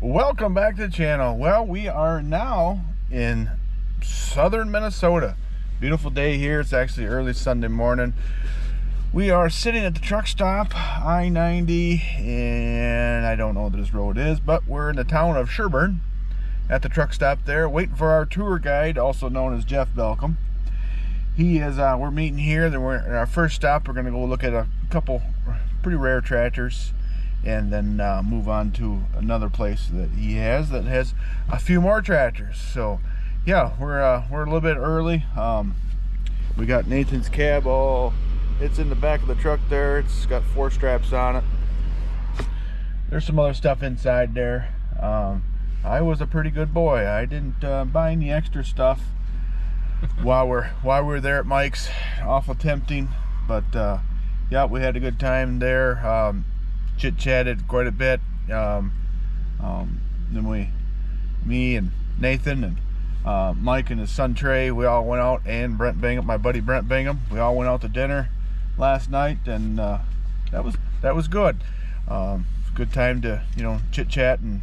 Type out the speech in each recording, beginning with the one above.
Welcome back to the channel. Well, we are now in southern Minnesota. Beautiful day here. It's actually early Sunday morning. We are sitting at the truck stop, I-90, and I don't know what this road is, but we're in the town of Sherburne at the truck stop there, waiting for our tour guide, also known as Jeff Balcom. He is, we're meeting here. Then we're at our first stop. We're going to go look at a couple pretty rare tractors, and then move on to another place that he has a few more tractors. So yeah, we're a little bit early. We got Nathan's cab. It's in the back of the truck there. It's got 4 straps on it. There's some other stuff inside there. I was a pretty good boy. I didn't buy any extra stuff while we're there at Mike's. Awful tempting, but yeah, we had a good time there. Chit-chatted quite a bit. Then me and Nathan and Mike and his son Trey, we all went out, and Brent Bingham, my buddy Brent Bingham, we all went out to dinner last night, and that was good. Good time to chit-chat and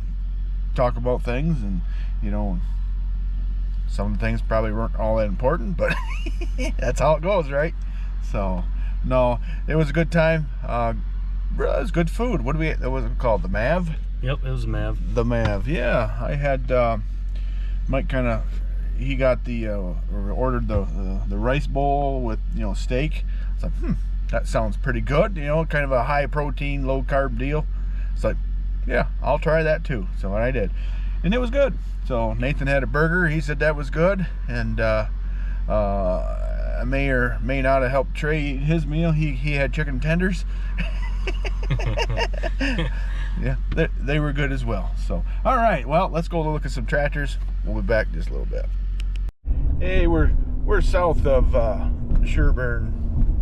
talk about things, and some of the things probably weren't all that important, but that's how it goes, right? So no, it was a good time. It was good food. What was it called? The Mav? Yep, it was Mav. The Mav, yeah. I had Mike he got ordered the rice bowl with steak. It's like, that sounds pretty good. Kind of a high protein, low carb deal. It's like, yeah, I'll try that too. So I did, and it was good. So Nathan had a burger. He said that was good, and I may or may not have helped Trey eat his meal. He had chicken tenders. Yeah, they were good as well. So all right, well, let's go look at some tractors. We'll be back in just a little bit. Hey, we're south of Sherburne,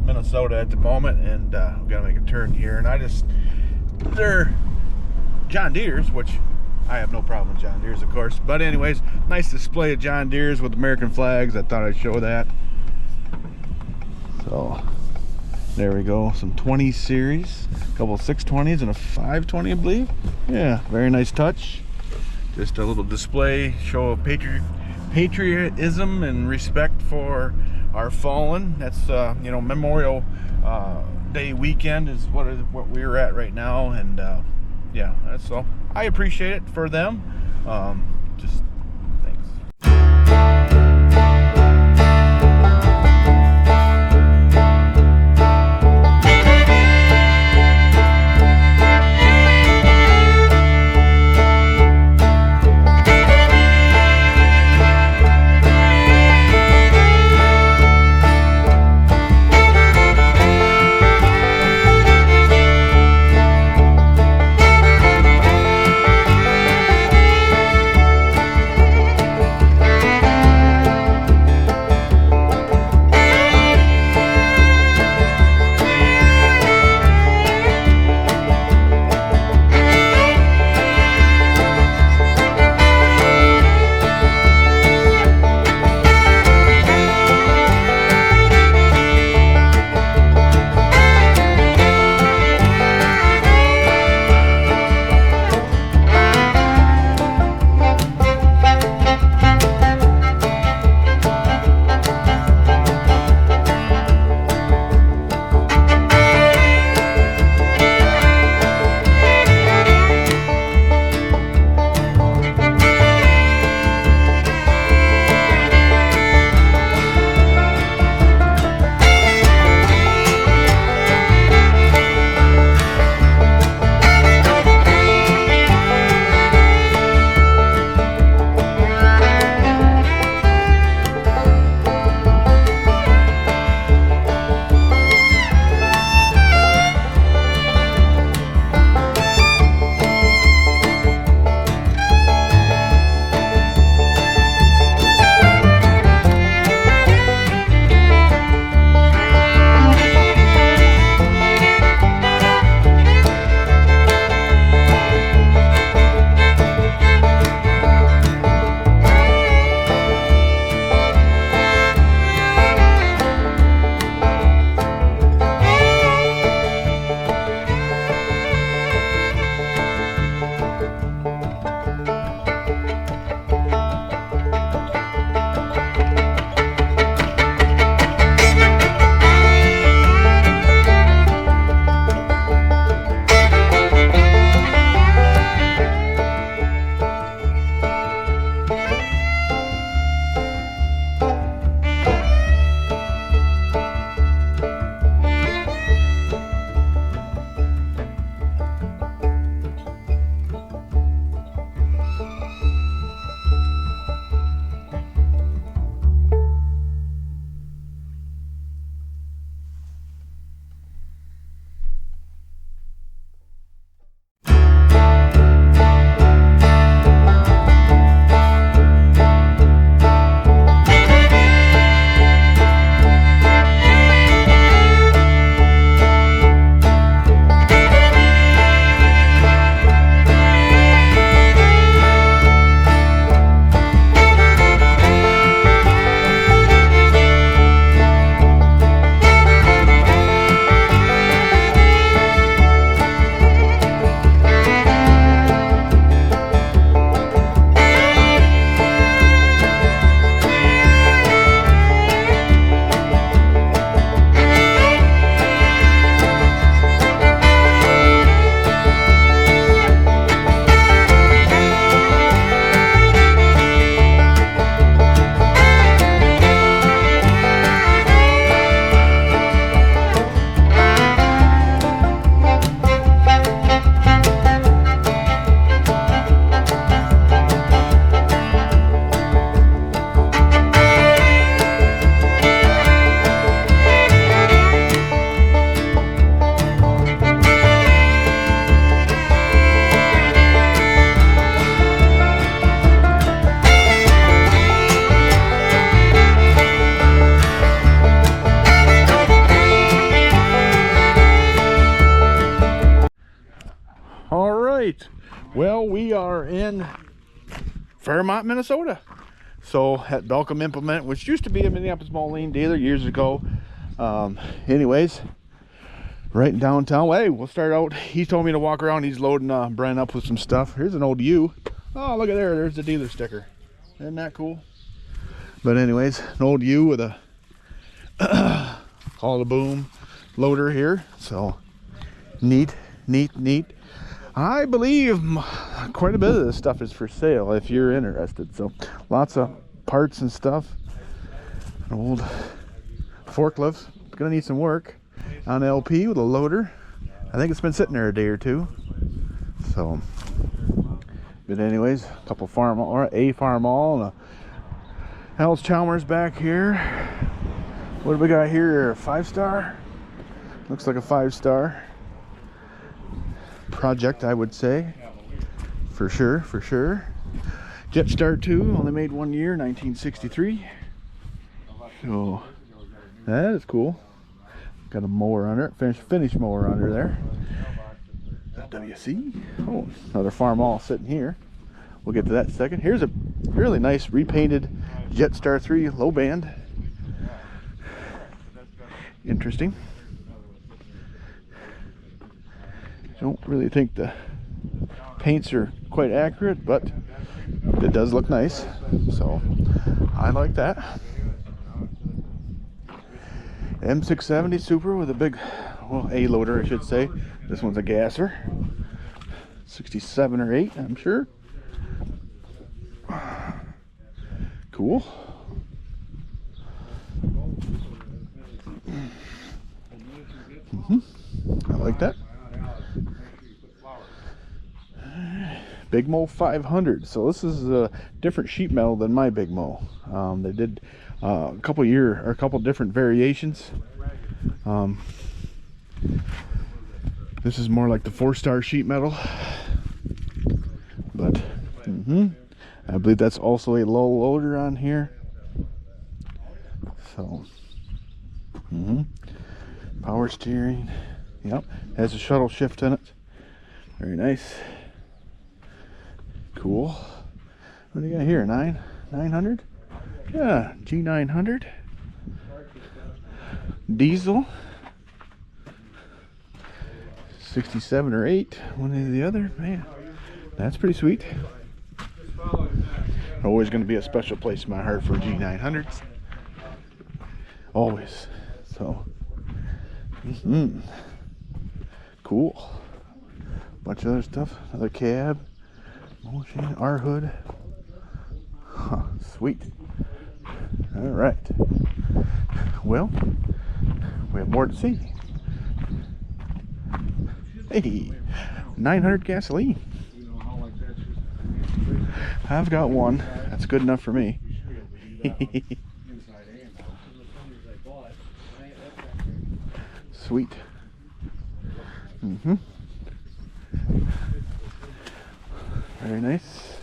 Minnesota at the moment, and we're gonna make a turn here, and they're John Deere's, which I have no problem with John Deere's, of course, but anyways, nice display of John Deere's with American flags. I thought I'd show that. So there we go, some 20 series, a couple of 620s and a 520, I believe. Yeah, very nice touch. Just a little display, show of patriotism and respect for our fallen. That's Memorial Day weekend is what we're at right now, and yeah, that's all. I appreciate it for them. Just thanks. Well, we are in Fairmont, Minnesota. So at Balcom Implement, which used to be a Minneapolis Moline dealer years ago. Anyways, right in downtown. Well, hey, we'll start out. He told me to walk around. He's loading Brian up with some stuff. Here's an old U. Oh, look at there. There's the dealer sticker. Isn't that cool? But anyways, an old U with a call it a boom loader here. So neat. I believe quite a bit of this stuff is for sale if you're interested. So lots of parts and stuff. An old forklift. Gonna need some work on LP with a loader. I think it's been sitting there a day or two. So, but anyways, a couple a Farmall and a Hell's Chalmers back here. What do we got here? 5-star. Looks like a 5-star project, I would say. For sure. Jetstar 2, only made 1 year, 1963. So that is cool. Got a mower under it, finish mower under there. WC. Oh, another Farmall sitting here. We'll get to that in a second. Here's a really nice repainted Jetstar 3 low band. Interesting. Don't really think the paints are quite accurate, but it does look nice. So I like that. M670 Super with a big, well, A loader, I should say. This one's a gasser. 67 or 8, I'm sure. Cool. I like that. Big Mo 500. So this is a different sheet metal than my Big Mo. They did a couple different variations. This is more like the 4-star sheet metal, but I believe that's also a low loader on here. So power steering. Yep, has a shuttle shift in it. Very nice. Cool. What do you got here? 900? Yeah, G900. Diesel. 67 or 8, one or the other. Man, that's pretty sweet. Always going to be a special place in my heart for G900s. Always. So, cool. Bunch of other stuff. Another cab. Motion, R hood. Huh, sweet. All right. Well, we have more to see. Hey, 900 gasoline. I've got one. That's good enough for me. Sweet. Very nice.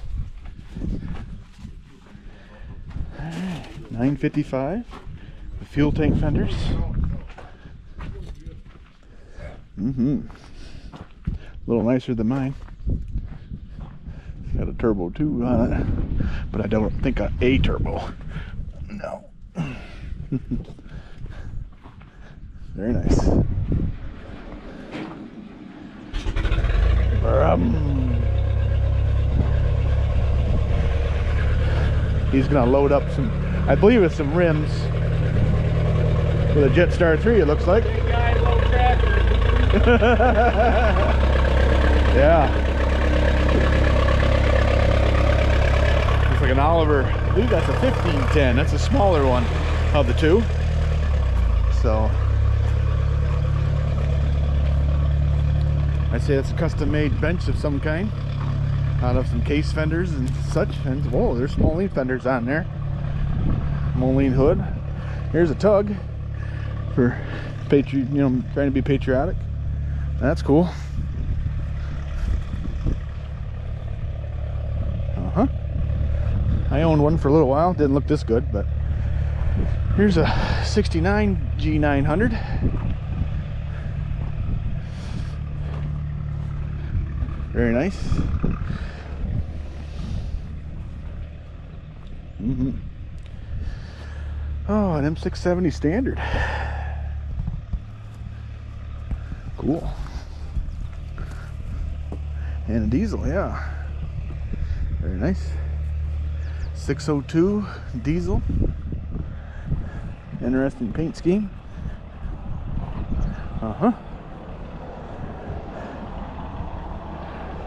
955. The fuel tank fenders. A little nicer than mine. It's got a turbo too on it, but I don't think a turbo. No. Very nice. He's gonna load up some, I believe it's some rims with a Jetstar 3, it looks like. Big guy, low tractor. Yeah. It's like an Oliver. I believe that's a 1510. That's a smaller one of the two. So I'd say that's a custom-made bench of some kind, out of some case fenders and such. And whoa, there's some Moline fenders on there. Moline hood. Here's a tug for trying to be patriotic. That's cool. I owned one for a little while. Didn't look this good, but here's a 69 G900. Very nice. Oh, an M670 standard. Cool. And a diesel, yeah. Very nice. 602 diesel. Interesting paint scheme.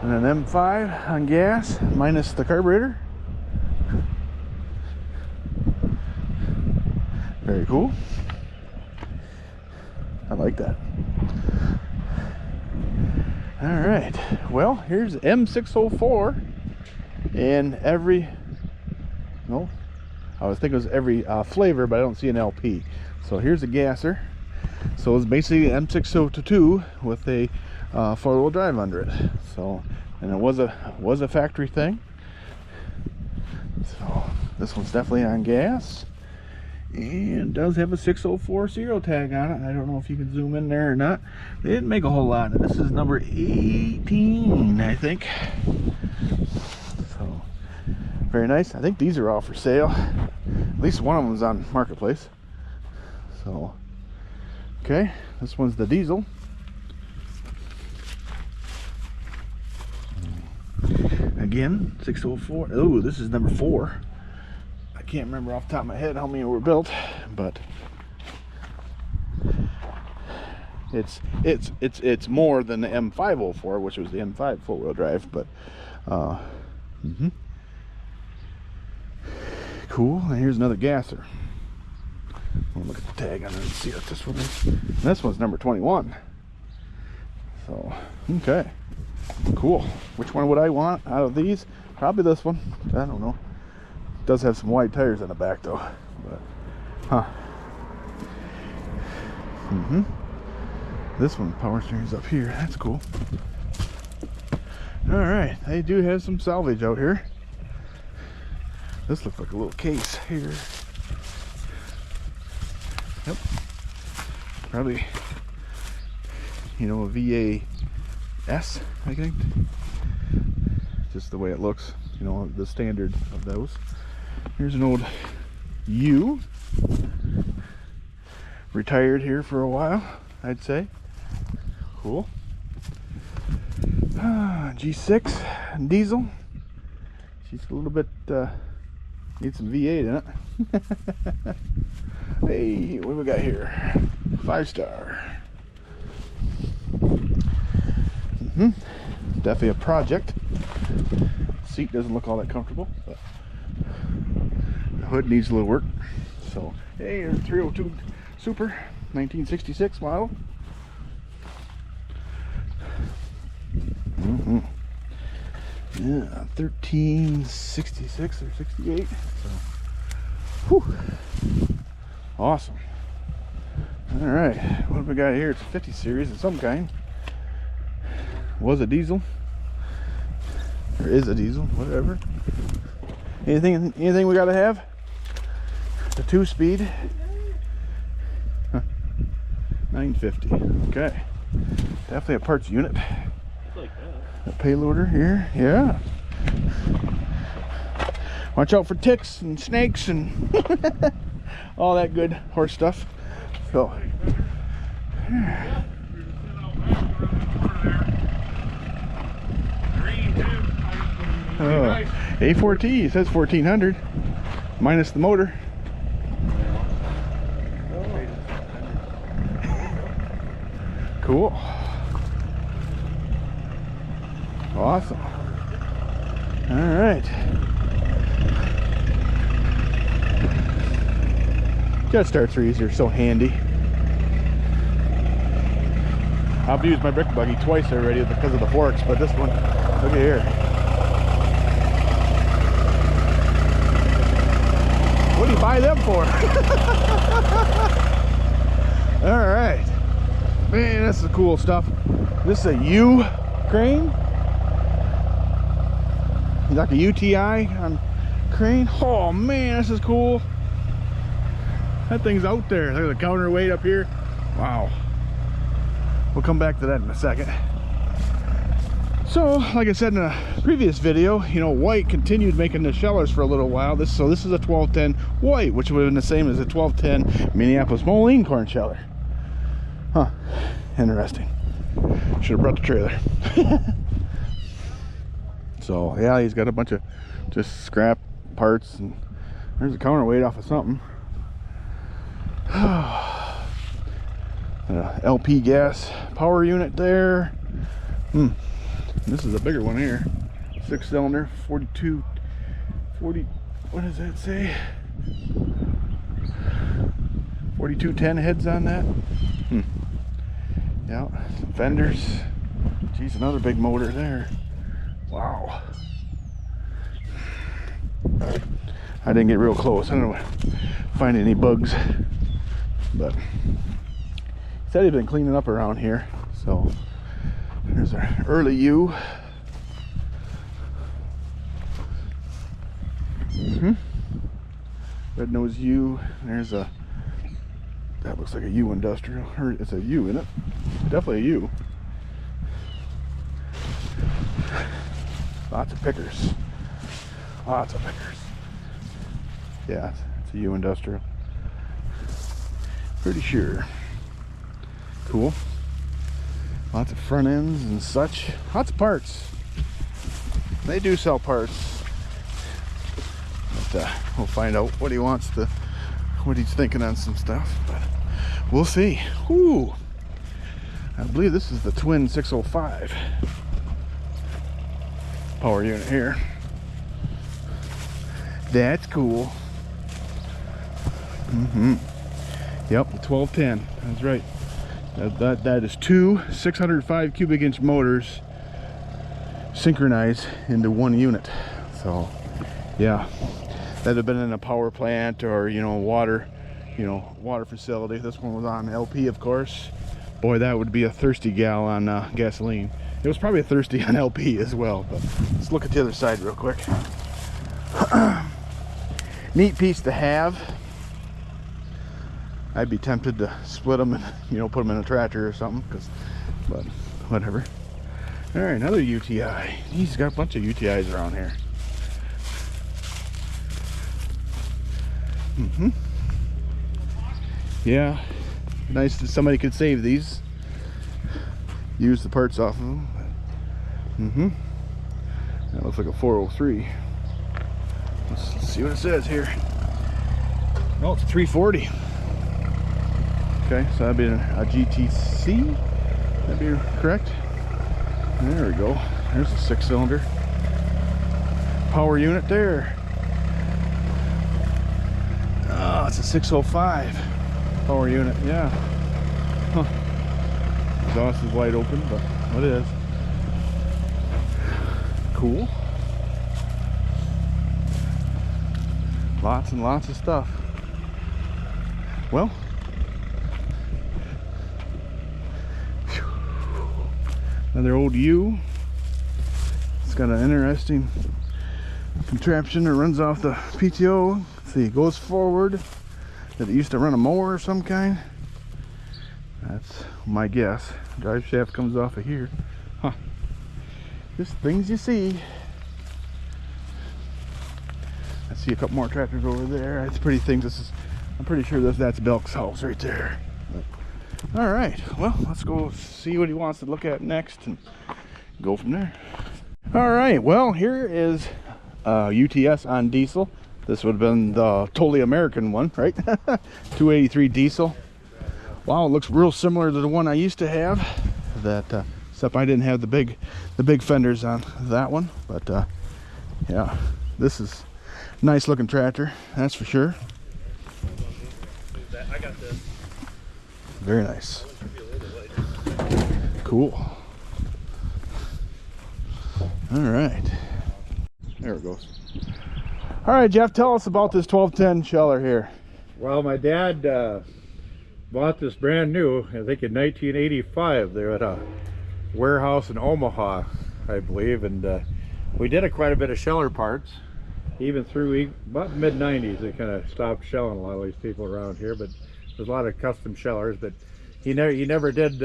And an M5 on gas, minus the carburetor. Very cool. I like that. All right. Well, here's M604 in every, no, I was thinking it was every flavor, but I don't see an LP. So here's a gasser. So it's basically M602 with a four-wheel drive under it. So, and it was a factory thing. So this one's definitely on gas, and does have a 604 serial tag on it. I don't know if you can zoom in there or not. They didn't make a whole lot. This is number 18, I think. So very nice. I think these are all for sale. At least one of them is on Marketplace. So okay, this one's the diesel. Again, 604. Oh, this is number 4. I can't remember off the top of my head how many were built, but it's more than the M504, which was the M5 four-wheel drive. But cool. And here's another gasser. I'll look at the tag on it and see what this one is. And this one's number 21. So okay, cool. Which one would I want out of these? Probably this one. I don't know. It does have some wide tires in the back though. But this one, power steering's up here. That's cool. All right, they do have some salvage out here. This looks like a little case here. Yep. Probably, you know, a VAS, I think. Just the way it looks, you know, the standard of those. Here's an old U. Retired here for a while, I'd say. Cool. G6 diesel. She's a little bit, needs some V8 in it. Hey, what do we got here? 5-star. Definitely a project. Seat doesn't look all that comfortable, but the hood needs a little work. So, hey, here's 302 Super, 1966 model. Yeah, 1366 or 68. So, whew. Awesome. All right, what have we got here? It's a 50 series of some kind. Was a diesel, or is a diesel, whatever. Anything we gotta have? The 2-speed. 950. Okay, definitely a parts unit. Like that. A payloader here, yeah. Watch out for ticks and snakes and all that good horse stuff. So, A4T, it says 1400 minus the motor. Cool. Awesome. All right. Jet starts are easier, so handy. I've used my brick buggy twice already because of the forks, but this one, look at here. What do you buy them for? All right. Man, this is cool stuff. This is a U crane. Like a UTI on crane. Oh man, this is cool. That thing's out there. Look at the counterweight up here. Wow. We'll come back to that in a second. So, like I said in a previous video, you know, White continued making the shellers for a little while. This is a 1210 White, which would have been the same as a 1210 Minneapolis Moline corn sheller. Huh, interesting. Should have brought the trailer. So, yeah, he's got a bunch of just scrap parts, and there's a counterweight off of something. LP gas power unit there. This is a bigger one here. 6-cylinder, 40, what does that say? 4210 heads on that. Yeah, some fenders. Geez, another big motor there. Wow. I didn't get real close. I don't know, find any bugs, but he said he'd been cleaning up around here. So there's our early U. Red nose U. There's a, that looks like a U industrial, or it's a U, isn't it? Definitely a U. Lots of pickers. Lots of pickers. Yeah, it's a U industrial. Pretty sure. Cool. Lots of front ends and such. Lots of parts. They do sell parts. But we'll find out what he wants to, what he's thinking on some stuff. But we'll see. Whoo! I believe this is the twin 605 power unit here. That's cool. Yep, the 1210. That's right. That is two 605 cubic inch motors synchronized into one unit. So yeah, that'd have been in a power plant or, you know, water facility. This one was on LP, of course. Boy, that would be a thirsty gal on gasoline. It was probably a thirsty on LP as well. But let's look at the other side real quick. Neat piece to have. I'd be tempted to split them and, you know, put them in a tractor or something, but whatever. All right, another UTI. He's got a bunch of UTIs around here. Yeah, nice that somebody could save these. Use the parts off of them. That looks like a 403. Let's see what it says here. Oh, it's a 340. Okay, so that'd be a GTC. That'd be correct. There we go. There's a 6-cylinder power unit there. Oh, it's a 605 power unit. Yeah. Huh. Exhaust is wide open, but what is? Cool. Lots and lots of stuff. Well, another old U. It's got an interesting contraption that runs off the PTO. Let's see, it goes forward. That it used to run a mower of some kind. That's my guess. Drive shaft comes off of here. Huh. Just things you see. I see a couple more tractors over there. It's pretty things. This is, I'm pretty sure that's Belk's house right there. All right, well, let's go see what he wants to look at next and go from there. All right, well, here is UTS on diesel. This would have been the totally American one, right? 283 diesel. Wow, it looks real similar to the one I used to have. That except I didn't have the big fenders on that one. But yeah, this is a nice looking tractor, that's for sure. I got this. Very nice. Cool. All right. There it goes. All right, Jeff, tell us about this 1210 sheller here. Well, my dad bought this brand new, I think in 1985. They're at a warehouse in Omaha, I believe, and we did quite a bit of sheller parts. Even through about mid-90s, they kind of stopped shelling a lot of these people around here, but there's a lot of custom shellers. But he never did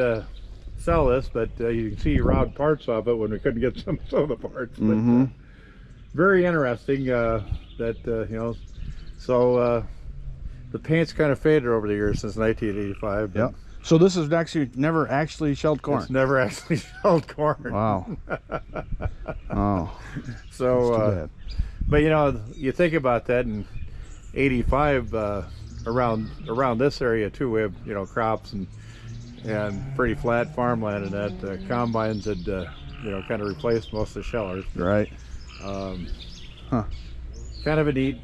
sell this, but you can see round parts of it when we couldn't get some of the parts. But very interesting that you know. So the paint's kind of faded over the years since 1985. Yeah. So this is actually never actually shelled corn. It's never actually shelled corn. Wow. Oh. So, but you know, you think about that in '85, around this area too, we have, you know, crops and pretty flat farmland, and that combines had you know, kind of replaced most of the shellers. Right. Kind of a neat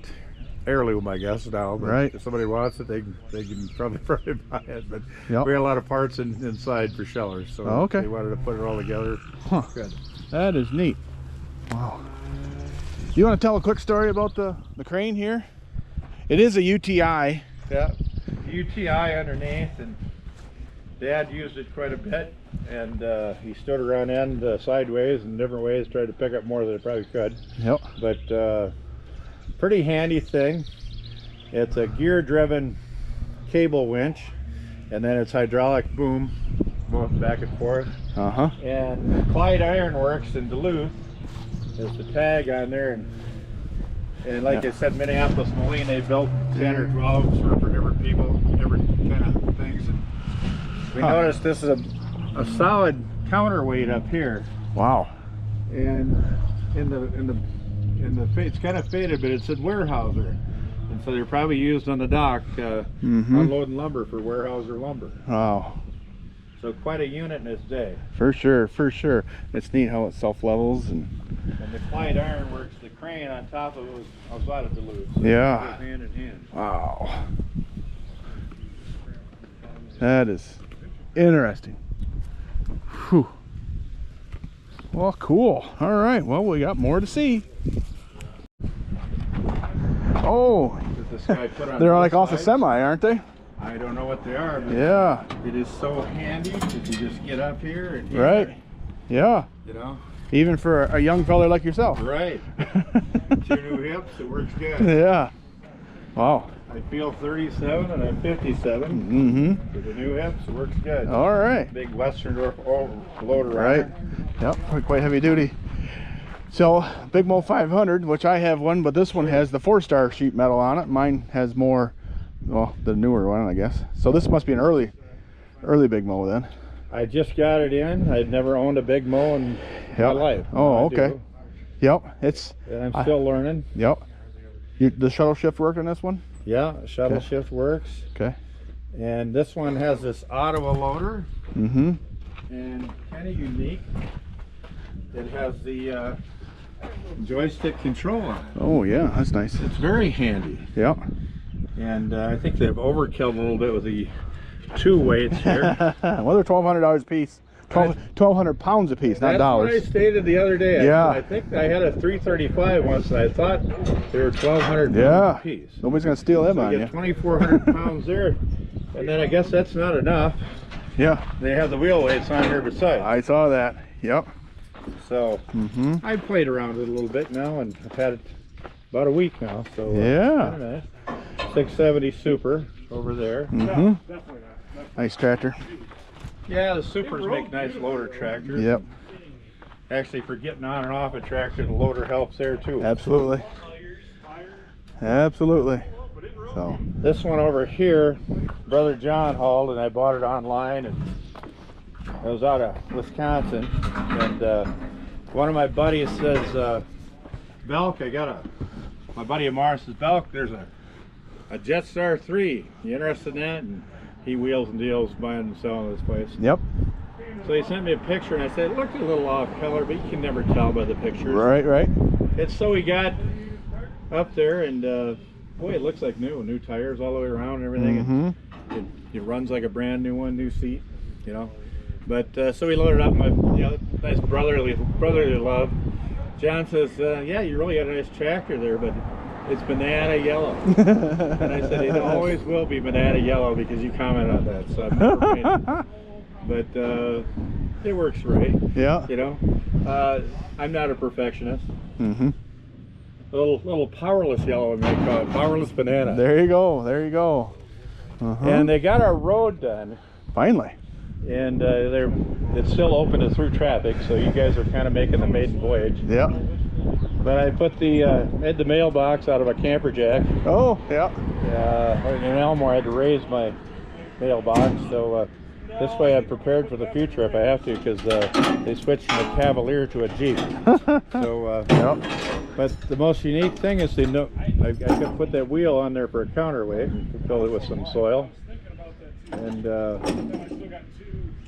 heirloom, I guess, now. But right. If somebody wants it, they can probably buy it. But yep. we had a lot of parts inside for shellers, so okay. They wanted to put it all together. Huh. Good. That is neat. Wow. You want to tell a quick story about the crane here? It is a UTI. Yeah, UTI underneath, and Dad used it quite a bit, and he stood around end sideways in different ways, tried to pick up more than it probably could. Yep. But pretty handy thing. It's a gear-driven cable winch, and then it's hydraulic boom, both back and forth. And Clyde Ironworks in Duluth is the tag on there, and like I said, Minneapolis Moline, they built 10 or 12 for different people, different kind of things. And we noticed this is a solid counterweight up here. Wow. And in the it's kind of faded, but it said Weyerhaeuser, and so they're probably used on the dock unloading lumber for Weyerhaeuser lumber. Wow. So quite a unit in its day. For sure, for sure. It's neat how it self-levels and the Clyde Ironworks, the crane on top of it was outside of Duluth. So yeah. it goes hand in hand. Wow. That is interesting. Whew. Well, cool. All right. Well, we got more to see. Oh, This guy put on they're like off sides. a semi, aren't they? I don't know what they are, but yeah. It is so handy if you just get up here and right. Yeah. You know. Even for a young fella like yourself. Right. 2 new hips, it works good. Yeah. Wow. I feel 37 and I'm 57. For the new hips, it works good. All right. Big Westerndorf loader. Right. Yep. Quite heavy duty. So Big Mo 500, which I have one, but this one has the 4-star sheet metal on it. Mine has more, well, the newer one, I guess. So this must be an early Big Mo then. I just got it in. I'd never owned a Big Mo in my life. Oh, okay. Yep. And I'm still learning. Yep. The shuttle shift work on this one? Yeah, shuttle shift works. Okay. And this one has this Ottawa loader. And kind of unique. It has the joystick control on it. Oh yeah, that's nice. It's very handy. Yep. And I think they've overkilled a little bit with the 2 weights here. Well, they're $1,200 a piece. 1,200 pounds a piece, not dollars. That's what I stated the other day. Yeah. I think I had a 335 once, and I thought they were 1,200 pounds a piece. Nobody's gonna steal them on you. you. 2,400 pounds there, and then I guess that's not enough. Yeah. They have the wheel weights on here beside. I saw that. Yep. So I played around with it a little bit now, and I've had it about a week now. So yeah. 670 Super over there. Nice tractor. Yeah, the Supers make nice loader tractors. Yep. Actually, for getting on and off a tractor, the loader helps there too. Absolutely. Absolutely. So this one over here, Brother John hauled, and I bought it online, and I was out of Wisconsin, and one of my buddies says, Belk, my buddy Amar says, Belk, there's a Jetstar 3. You interested in that? And he wheels and deals buying and selling this place. Yep. So he sent me a picture, and I said, it looked a little off color, but you can never tell by the pictures. Right. And so we got up there, and boy, it looks like new tires all the way around and everything. And it runs like a brand new one, new seat, you know. But so we loaded up my, nice brotherly love. John says, yeah, you really got a nice tractor there, but it's banana yellow. And I said, it always will be banana yellow because you comment on that, so I've never painted. But it works right. Yeah. You know, I'm not a perfectionist. A little powerless yellow, I may call it, powerless banana. There you go. And they got our road done. Finally. and it's still open to through traffic, so you guys are kind of making the maiden voyage. Yeah. But I put made the mailbox out of a camper jack. Oh, yeah. In Elmore, I had to raise my mailbox, so this way I'm prepared for the future if I have to, because they switched from a Cavalier to a Jeep. So, yep. But the most unique thing is I could put that wheel on there for a counterweight and fill it with some soil. And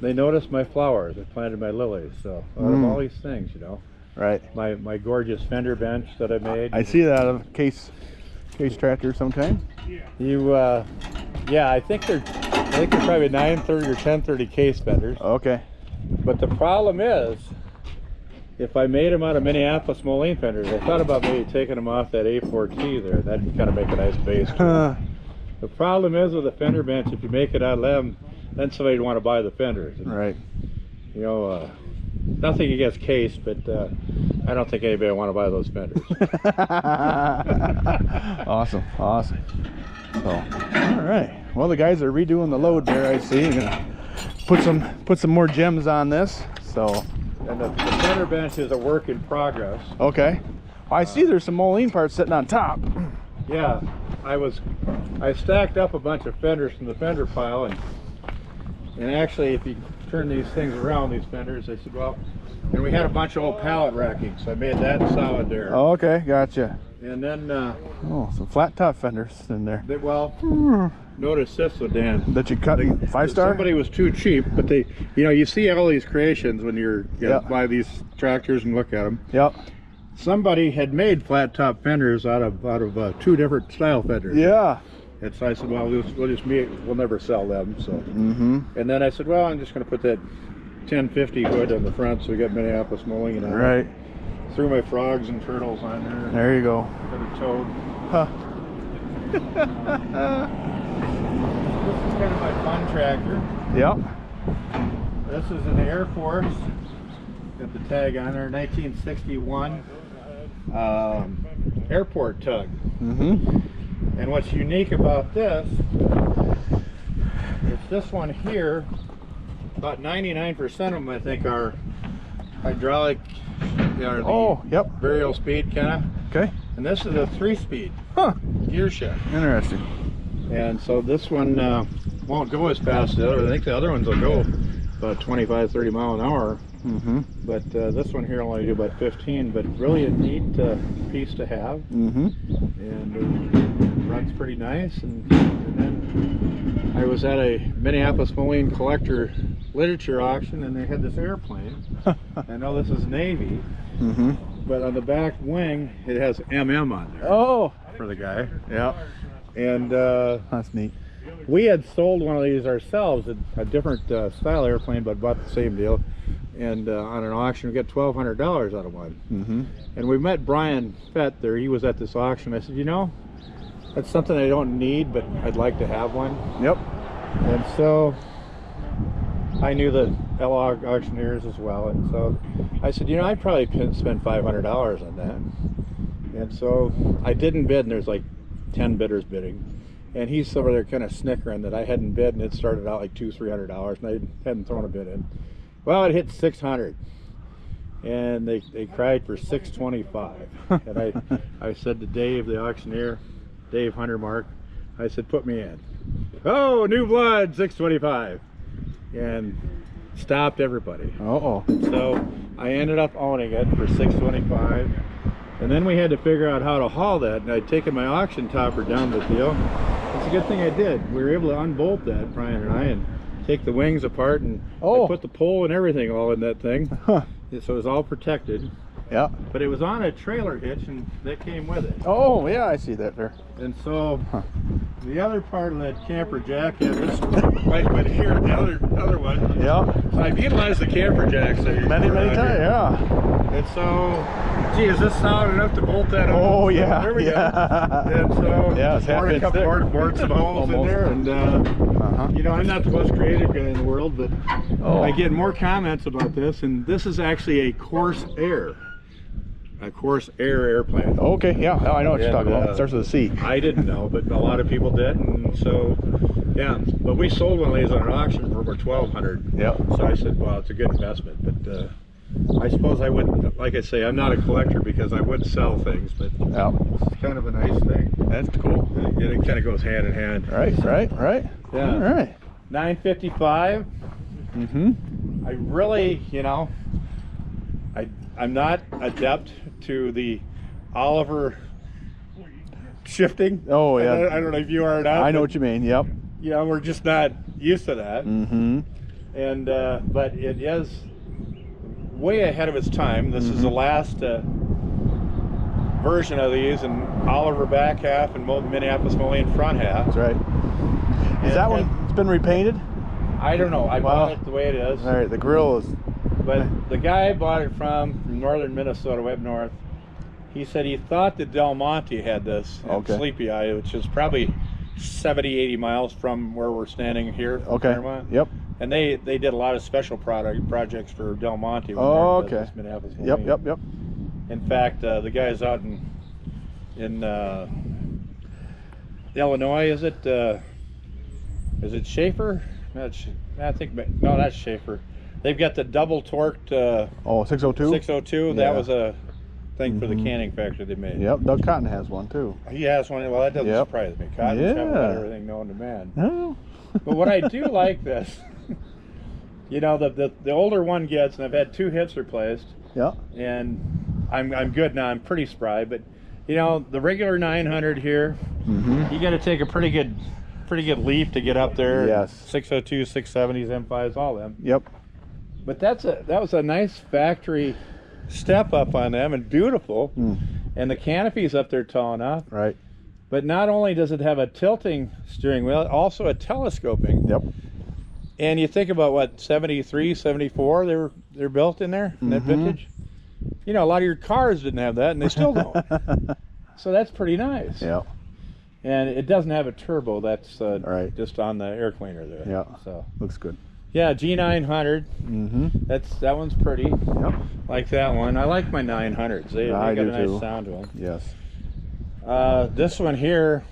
they noticed my flowers. I planted my lilies. So out of all these things, you know. Right. My gorgeous fender bench that I made. I see that of case tractor sometimes. Yeah, I think they're probably 930 or 1030 case fenders. Okay. But the problem is, if I made them out of Minneapolis Moline fenders, I thought about maybe taking them off that A4T there. That'd kind of make a nice base. The problem is with a fender bench, if you make it out of them, then somebody'd want to buy the fenders. And, right. You know, nothing against case, but I don't think anybody would want to buy those fenders. Awesome. So, all right. Well, the guys are redoing the load there. I see. You're gonna put some more gems on this. So. And the fender bench is a work in progress. Okay. Well, I see there's some Moline parts sitting on top. Yeah, I stacked up a bunch of fenders from the fender pile, and actually, if you turn these things around, these fenders, I said, well, and we had a bunch of old pallet racking, so I made that solid there. Oh, okay, gotcha. And then oh, some flat top fenders in there. Notice this one, Dan. That you cut 5-star? Somebody was too cheap, but you see all these creations when you buy these tractors and look at them. Yep. Somebody had made flat top fenders out of 2 different style fenders. Yeah. And so I said, well, we'll never sell them. So. And then I said, well, I'm just going to put that 1050 hood on the front, so we got Minneapolis Moline on it. Right. Threw my frogs and turtles on there. There you go. Got a toad. Huh. This is kind of my fun tractor. Yep. This is an Air Force. Got the tag on there, 1961 airport tug. And what's unique about this is this one here, about 99% of them I think are hydraulic, variable speed kind of. Okay. And this is a 3-speed gear shift. Interesting. And so this one won't go as fast as the other. I think the other ones will go about 25, 30 mile an hour. But this one here will only do about 15, but really a neat piece to have. And runs pretty nice. And then I was at a Minneapolis Moline collector literature auction, and they had this airplane. I know this is Navy, but on the back wing it has MM on there. Oh, for the guy. Yeah. And that's neat. We had sold one of these ourselves, a different style airplane, but about the same deal. And on an auction, we got $1,200 out of one. And we met Brian Fett there. He was at this auction. I said, you know, that's something I don't need, but I'd like to have one. Yep. And so I knew the LO auctioneers as well. And so I said, you know, I'd probably spend $500 on that. And so I didn't bid, and there's like 10 bidders bidding. And he's over there kind of snickering that I hadn't bid, and it started out like $200-300, and I hadn't thrown a bid in. Well, it hit $600, and they cried for $625. And I said to Dave, the auctioneer, Dave Huntermark, I said, put me in. Oh, new blood, $625, and stopped everybody. So I ended up owning it for $625, and then we had to figure out how to haul that, and I'd taken my auction topper down the deal. It's a good thing I did. We were able to unbolt that, Brian and I, and take the wings apart, and I put the pole and everything all in that thing. So it was all protected. Yeah. But it was on a trailer hitch, and that came with it. Oh, yeah, I see that there. And so the other part of that camper jack had this right here, the other one. Yeah. So I've utilized the camper jacks many times, yeah. And so, gee, is this solid enough to bolt that on? Oh, yeah. There we go. And so, it's half-inch thick. Bored some holes in there, and you know, I'm not the most creative guy in the world, but I get more comments about this, and this is actually a Corsair. A Corsair airplane. Okay, yeah, I know what you're talking about. It starts with a C. I didn't know, but a lot of people did, and so Yeah, but we sold one of these on an auction for over $1,200. Yep. So I said, well, it's a good investment. But I suppose I wouldn't, like I say, I'm not a collector because I would sell things, but Yep. it's kind of a nice thing. That's cool. It kind of goes hand in hand. Right. Yeah. All right. 955. Mm-hmm. I really, you know, I'm not adept to the Oliver shifting. Oh yeah. I don't know if you are or not. I know what you mean. Yep. You know, we're just not used to that. Mm-hmm. And but it is way ahead of its time. This is the last version of these, and Oliver back half and Minneapolis Moline front half. That's right. Is that one? It's been repainted. I don't know. I bought it the way it is. All right. The grill is. But the guy I bought it from northern Minnesota, way up north, he said he thought that Del Monte had this in Sleepy Eye, which is probably 70, 80 miles from where we're standing here. Okay. Fairmont. Yep. And they did a lot of special projects for Del Monte. When okay. Minneapolis Yep. Moline. Yep. In fact, the guys out in Illinois, is it Schaefer? I think no, that's Schaefer. They've got the double torqued 602. 602. That was a thing for the canning factory they made. Yep. Doug Cotton has one too. He has one. Well, that doesn't surprise me. Cotton's got everything known to man. No. But what I do like this, you know, the older one gets, and I've had 2 hits replaced. Yeah. And I'm good now. I'm pretty spry, but you know, the regular 900 here, you got to take a pretty good leap to get up there. Yes. 602, 670s, M5s, all them. Yep. But that was a nice factory step up on them, and beautiful. And the canopy's up there tall enough. Right. But not only does it have a tilting steering wheel, also a telescoping. Yep. And you think about what, 73, 74 they're built in there, in that vintage. You know, a lot of your cars didn't have that, and they still don't. So that's pretty nice. Yeah. And it doesn't have a turbo. That's just on the air cleaner there. Yeah. So looks good. Yeah, G900. That one's pretty. Yep. Like that one. I like my 900s. They got a nice sound to them. Yes. This one here,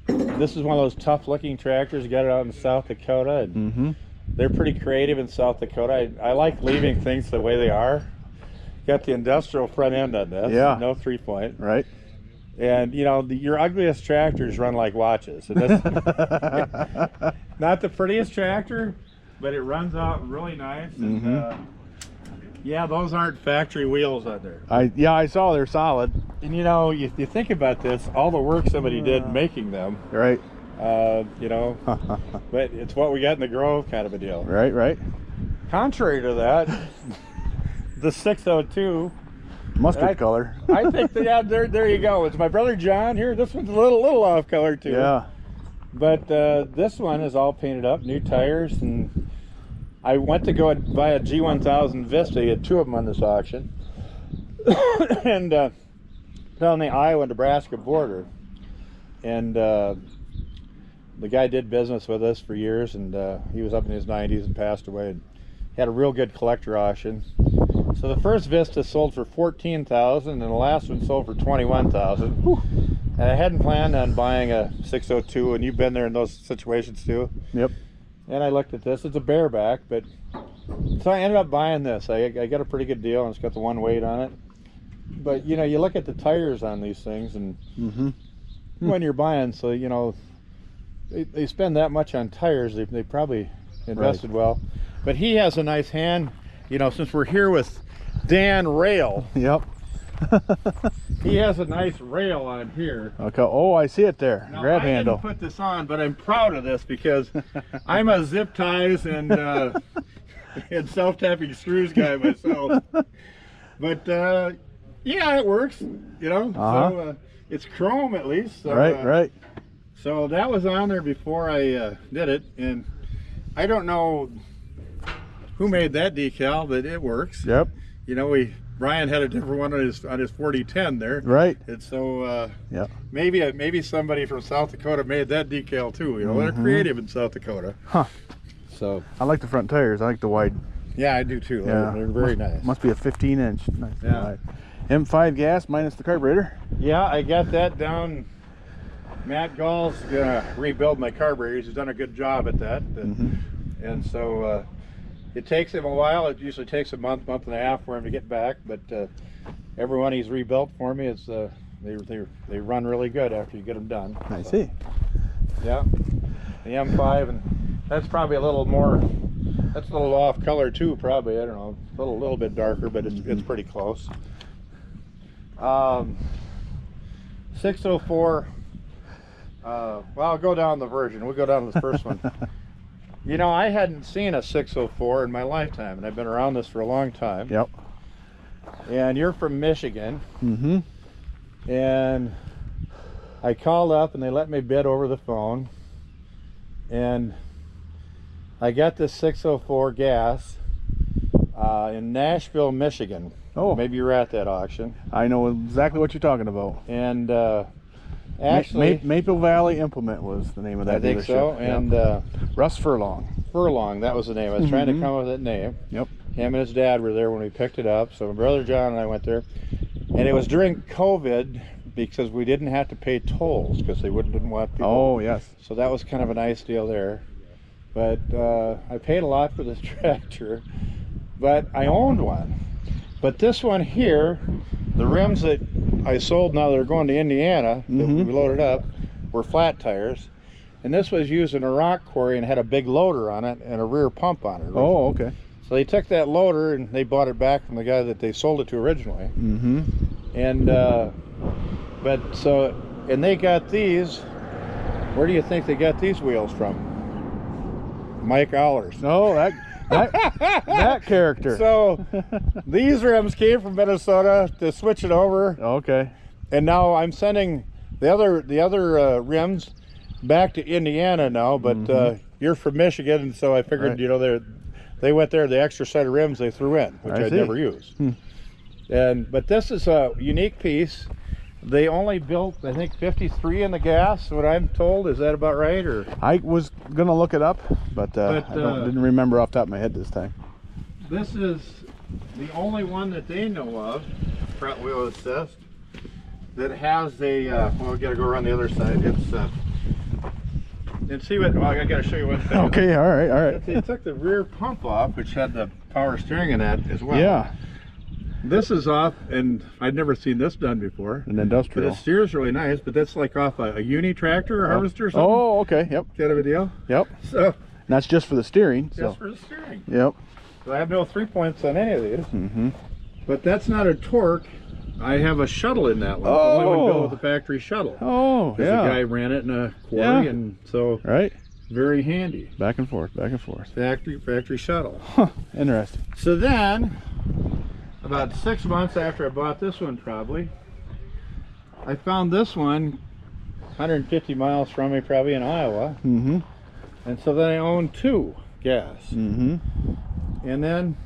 this is one of those tough looking tractors. Got it out in South Dakota. And they're pretty creative in South Dakota. I like leaving things the way they are. Got the industrial front end on this. Yeah. No 3-point. Right. And you know, your ugliest tractors run like watches. And that's not the prettiest tractor, but it runs out really nice. And yeah, those aren't factory wheels on there. I saw they're solid. And you know, you think about this, all the work somebody did making them. Right. You know, but it's what we got in the Grove kind of a deal. Right. Contrary to that, the 602 mustard color. I think there you go. It's my brother John here. This one's a little off color too. Yeah. But this one is all painted up, new tires, and I went to go buy a G1000 Vista. You had 2 of them on this auction, and on the Iowa-Nebraska border. And the guy did business with us for years, and he was up in his 90s and passed away. And had a real good collector auction. So the first Vista sold for $14,000, and the last one sold for $21,000. And I hadn't planned on buying a 602, and you've been there in those situations too. Yep. And I looked at this. It's a bareback, but so I ended up buying this. I got a pretty good deal, and it's got the 1 weight on it. But you know, you look at the tires on these things, and when you're buying, so you know, they spend that much on tires. They probably invested well. But he has a nice hand. You know, since we're here with Dan Rail. Yep. He has a nice rail on here. Okay. Oh, I see it there. Now, Grab handle. I didn't put this on, but I'm proud of this because I'm a zip ties and self-tapping screws guy myself. But yeah, it works. You know, so it's chrome at least. So, right. So that was on there before I did it, and I don't know who made that decal, but it works. Yep. You know, Brian had a different one on his 4010 there. Right. And so yeah, maybe somebody from South Dakota made that decal too. You know, they're creative in South Dakota. Huh. So I like the front tires. I like the wide. Yeah, I do too. Yeah. They're very nice. Must be a 15-inch. Nice. Yeah. M5 gas minus the carburetor. Yeah, I got that down Matt Gall's gonna rebuild my carburetors. He's done a good job at that, and so it takes him a while. It usually takes a month and a half for him to get back, but everyone he's rebuilt for me is they run really good after you get them done. I see. Yeah, the M5, and that's probably a little more. That's a little off color too, probably. I don't know, a little bit darker, but it's pretty close. 604. Well, I'll go down the version. We'll go down to the first one. You know, I hadn't seen a 604 in my lifetime, and I've been around this for a long time. Yep. And you're from Michigan. Mm-hmm. And I called up, and they let me bid over the phone. And I got this 604 gas in Nashville, Michigan. Oh. Maybe you were at that auction. I know exactly what you're talking about. And actually, Maple Valley Implement was the name of that I think dealership. so. And Russ Furlong. Furlong, that was the name. I was trying to come up with that name. Yep. Him and his dad were there when we picked it up. So my brother John and I went there. And it was during COVID because we didn't have to pay tolls because they didn't want people. Oh, yes. So that was kind of a nice deal there. But I paid a lot for this tractor. But I owned one. But this one here, the rims that I sold now that are going to Indiana, that we loaded up, were flat tires. And this was used in a rock quarry and had a big loader on it and a rear pump on it. Oh, okay. So they took that loader and they bought it back from the guy that they sold it to originally. Mm-hmm. And, and they got these, where do you think they got these wheels from? Mike Allers. Oh, that character. So these rims came from Minnesota to switch it over. Okay. And now I'm sending the other rims back to Indiana now, but you're from Michigan, and so I figured, you know, they went there, the extra set of rims they threw in, which I'd never used. But this is a unique piece. They only built, I think, 53 in the gas, what I'm told. Is that about right? Or I was gonna look it up, but I didn't remember off the top of my head this time. This is the only one that they know of, front wheel assist, that has a, well, we gotta go around the other side. It's, and see what, well, I gotta show you what. Okay, all right. They took the rear pump off, which had the power steering in that as well. Yeah. This is off, and I'd never seen this done before. An industrial. But it steers really nice, but that's like off a uni tractor or harvester or something. Oh, okay, yep. Kind of a deal? Yep. So, and that's just for the steering. just for the steering. Yep. So I have no 3 points on any of these. But that's not a torque. I have a shuttle in that one. The only one built with the factory shuttle. Oh, yeah. The guy ran it in a quarry, and so very handy. Back and forth, back and forth. Factory shuttle. Huh, interesting. So then, about 6 months after I bought this one, probably, I found this one 150 miles from me, probably in Iowa. And so then I owned two gas. And then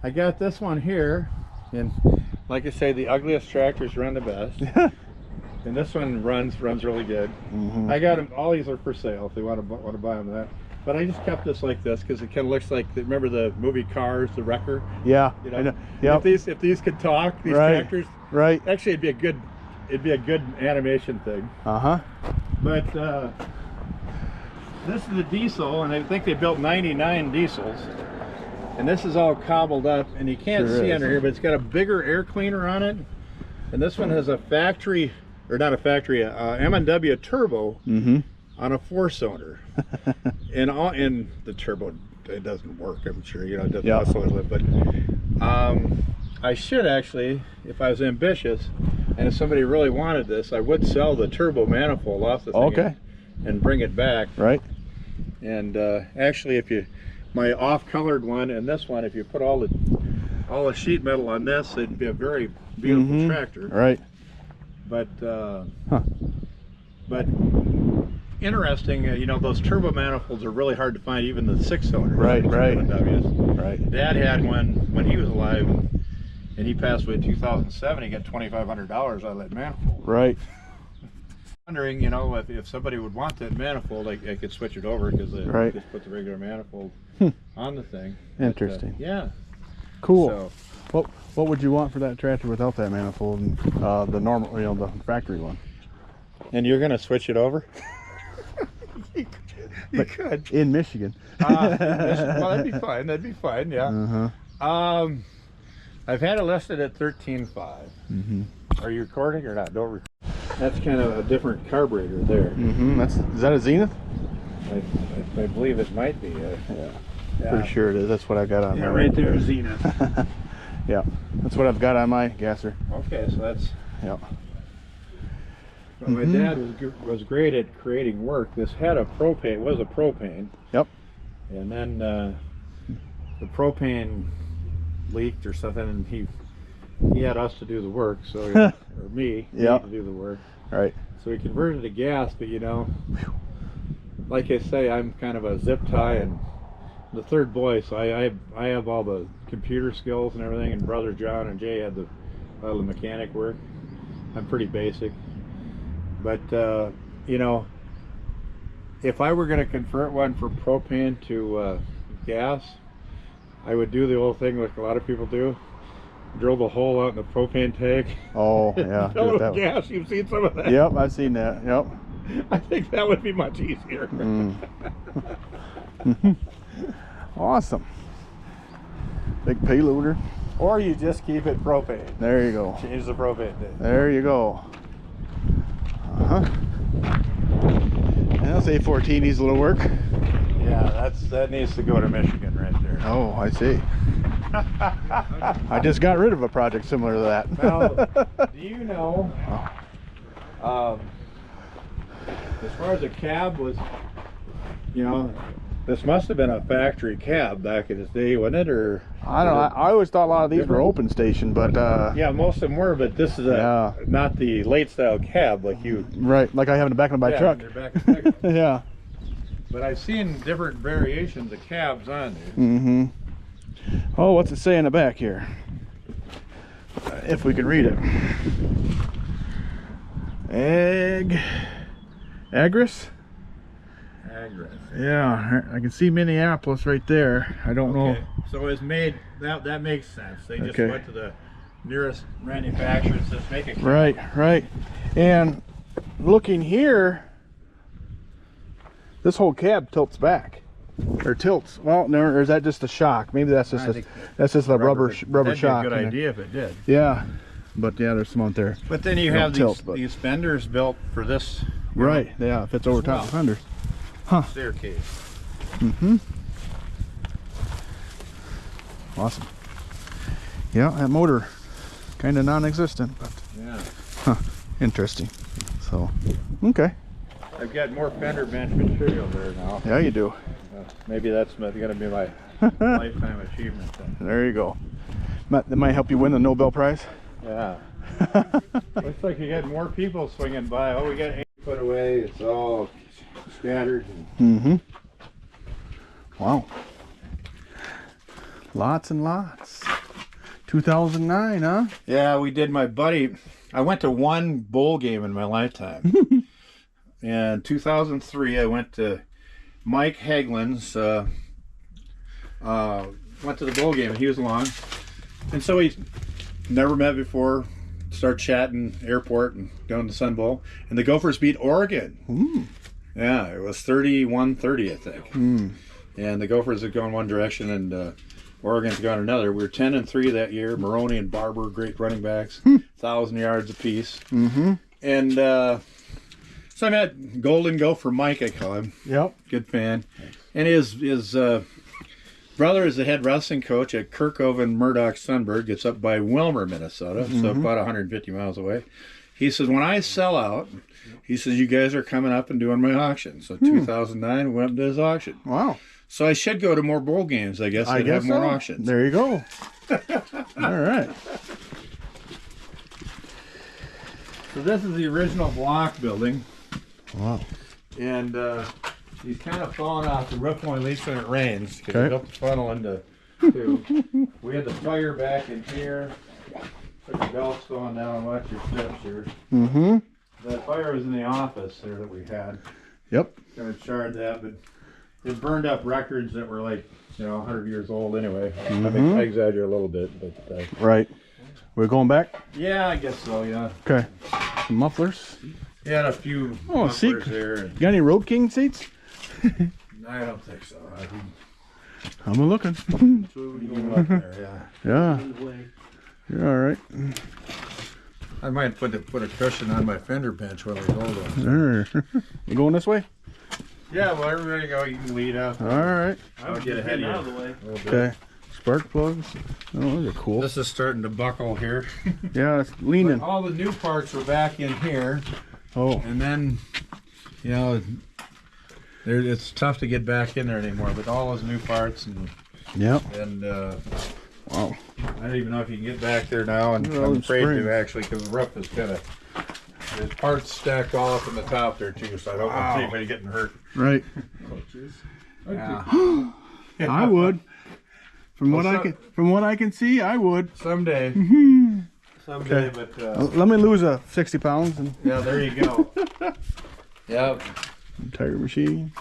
I got this one here, and like I say, the ugliest tractors run the best. And this one runs really good. I got them. All these are for sale if they want to buy them. That. But I just kept this like this because it kind of looks like, remember the movie Cars, the Wrecker? Yeah. You know, if these could talk, these tractors. Actually, it'd be a good animation thing. But this is the diesel, and I think they built 99 diesels. And this is all cobbled up, and you can't see under here, but it's got a bigger air cleaner on it. And this one has a factory, or not a factory, M&W turbo on a 4-cylinder. and the turbo, it doesn't work, I'm sure, you know, it doesn't oscillate, but I should actually, if I was ambitious, and if somebody really wanted this, I would sell the turbo manifold off the thing and bring it back. And actually, if you, my off-colored one and this one, if you put all the sheet metal on this, it'd be a very beautiful tractor. But interesting, you know, those turbo manifolds are really hard to find, even the 6-cylinder. Dad had one when he was alive, and he passed away in 2007. He got $2,500 out of that manifold. Wondering, you know, if somebody would want that manifold, I could switch it over because I just put the regular manifold on the thing. Interesting. Yeah. Cool. So, what would you want for that tractor without that manifold and the normal, you know, the factory one? And you're gonna switch it over? you could. In Michigan. Well, that'd be fine. That'd be fine. Yeah. I've had it listed at 13.5. Are you recording or not? Don't record. That's kind of a different carburetor there. Is that a Zenith? I believe it might be. Yeah. Pretty sure it is. That's what I got on. Yeah, right there, Zenith. Yeah, that's what I've got on my gasser. Okay, so that's. Yeah. Well, my dad was great at creating work. This had a propane. Was a propane. Yep. And then the propane leaked or something, and he had us to do the work. So or me to do the work. Right. So he converted to gas, but you know, like I say, I'm kind of a zip tie and the third boy, so I have all the computer skills and everything, and brother John and Jay had all the mechanic work. I'm pretty basic, but you know, if I were going to convert one from propane to gas, I would do the old thing like a lot of people do. Drill the hole out in the propane tank. Oh, yeah. Fill it with gas. You've seen some of that. Yep, I've seen that. Yep. I think that would be much easier. Awesome. Big payloader. Or you just keep it propane. There you go. Change the propane tank. There you go. And that's A14 needs a little work. Yeah, that needs to go to Michigan right there. Oh, I see. I just got rid of a project similar to that. Now, do you know, as far as a cab was, you know, this must have been a factory cab back in its day, wasn't it? Or I don't know. I always thought a lot of these were open station, but yeah, most of them were. But this is not the late style cab like you. Right, like I have in the back of my truck. They're back in the back. Yeah. But I've seen different variations of cabs on there. Oh, what's it say in the back here? If we can read it. Agris? Agris. Yeah, I can see Minneapolis right there. I don't know. So it's made, that makes sense. They just went to the nearest manufacturer and says make a cab. Right. And looking here, this whole cab tilts back. Or tilts. Well, no, or is that just a shock? Maybe that's just a rubber shock. That'd be a good idea if it did. Yeah, but yeah, there's some out there. But then you have these fenders built for this. Right. Yeah, it fits over top of fenders. Staircase. Awesome. Yeah, that motor kind of non-existent, but interesting. So, okay. I've got more fender bench material there now. Yeah, you do. Maybe that's going to be my lifetime achievement then. There you go. That might help you win the Nobel Prize. Yeah. Looks like you got more people swinging by. Oh, we got 8 foot away. It's all scattered. Wow. Lots and lots. 2009, huh? Yeah, we did. My buddy, I went to one bowl game in my lifetime. In 2003, I went to Mike Hagelin's, went to the bowl game, and he was along. And so we never met before, start chatting, airport, and going to the Sun Bowl. And the Gophers beat Oregon. Yeah, it was 31-30, I think. And the Gophers had gone one direction, and Oregon's gone another. We were 10-3 that year. Maroney and Barber, great running backs, 1,000 yards apiece. And so I met Golden Gopher Mike, I call him. Yep. Good fan. And his brother is the head wrestling coach at Kirkhoven Murdoch Sunberg. It's up by Wilmer, Minnesota, so about 150 miles away. He says, when I sell out, he says, you guys are coming up and doing my auction. So 2009, we went up to his auction. Wow. So I should go to more bowl games, I guess. I'd have more auctions. There you go. All right. So this is the original block building. Wow. And he's kind of falling off. The roof only leaks when it rains. Because we built the funnel into two. We had the fire back in here. Took the belts going down. Watch your steps here. That fire was in the office there that we had. Yep. Kind of charred that, but it burned up records that were like, 100 years old anyway. I mean, I exaggerate a little bit, but right. We're going back? Yeah, I guess so, yeah. Okay. Some mufflers. He had a few bumpers there. And got any Road King seats? I don't think so. I'm a looking. You can look there, Yeah. You're all right. I might put a cushion on my fender bench while I go though. There. You going this way? Yeah, well, everybody go. You can lead up. All right. I'll get ahead of the way. Okay. Spark plugs. Oh, those are cool. This is starting to buckle here. Yeah, it's leaning. But all the new parts are back in here. Oh. And then, you know, it's tough to get back in there anymore. But all those new parts and Yep. Wow. I don't even know if you can get back there now, and I'm afraid to actually, because the roof is kind of, there's parts stacked all up in the top there too, so I don't want to see anybody getting hurt. Right. Yeah. I would. From what I can see, I would. Someday. Someday, but let me lose 60 pounds and yeah, there you go. Yep. tire machine.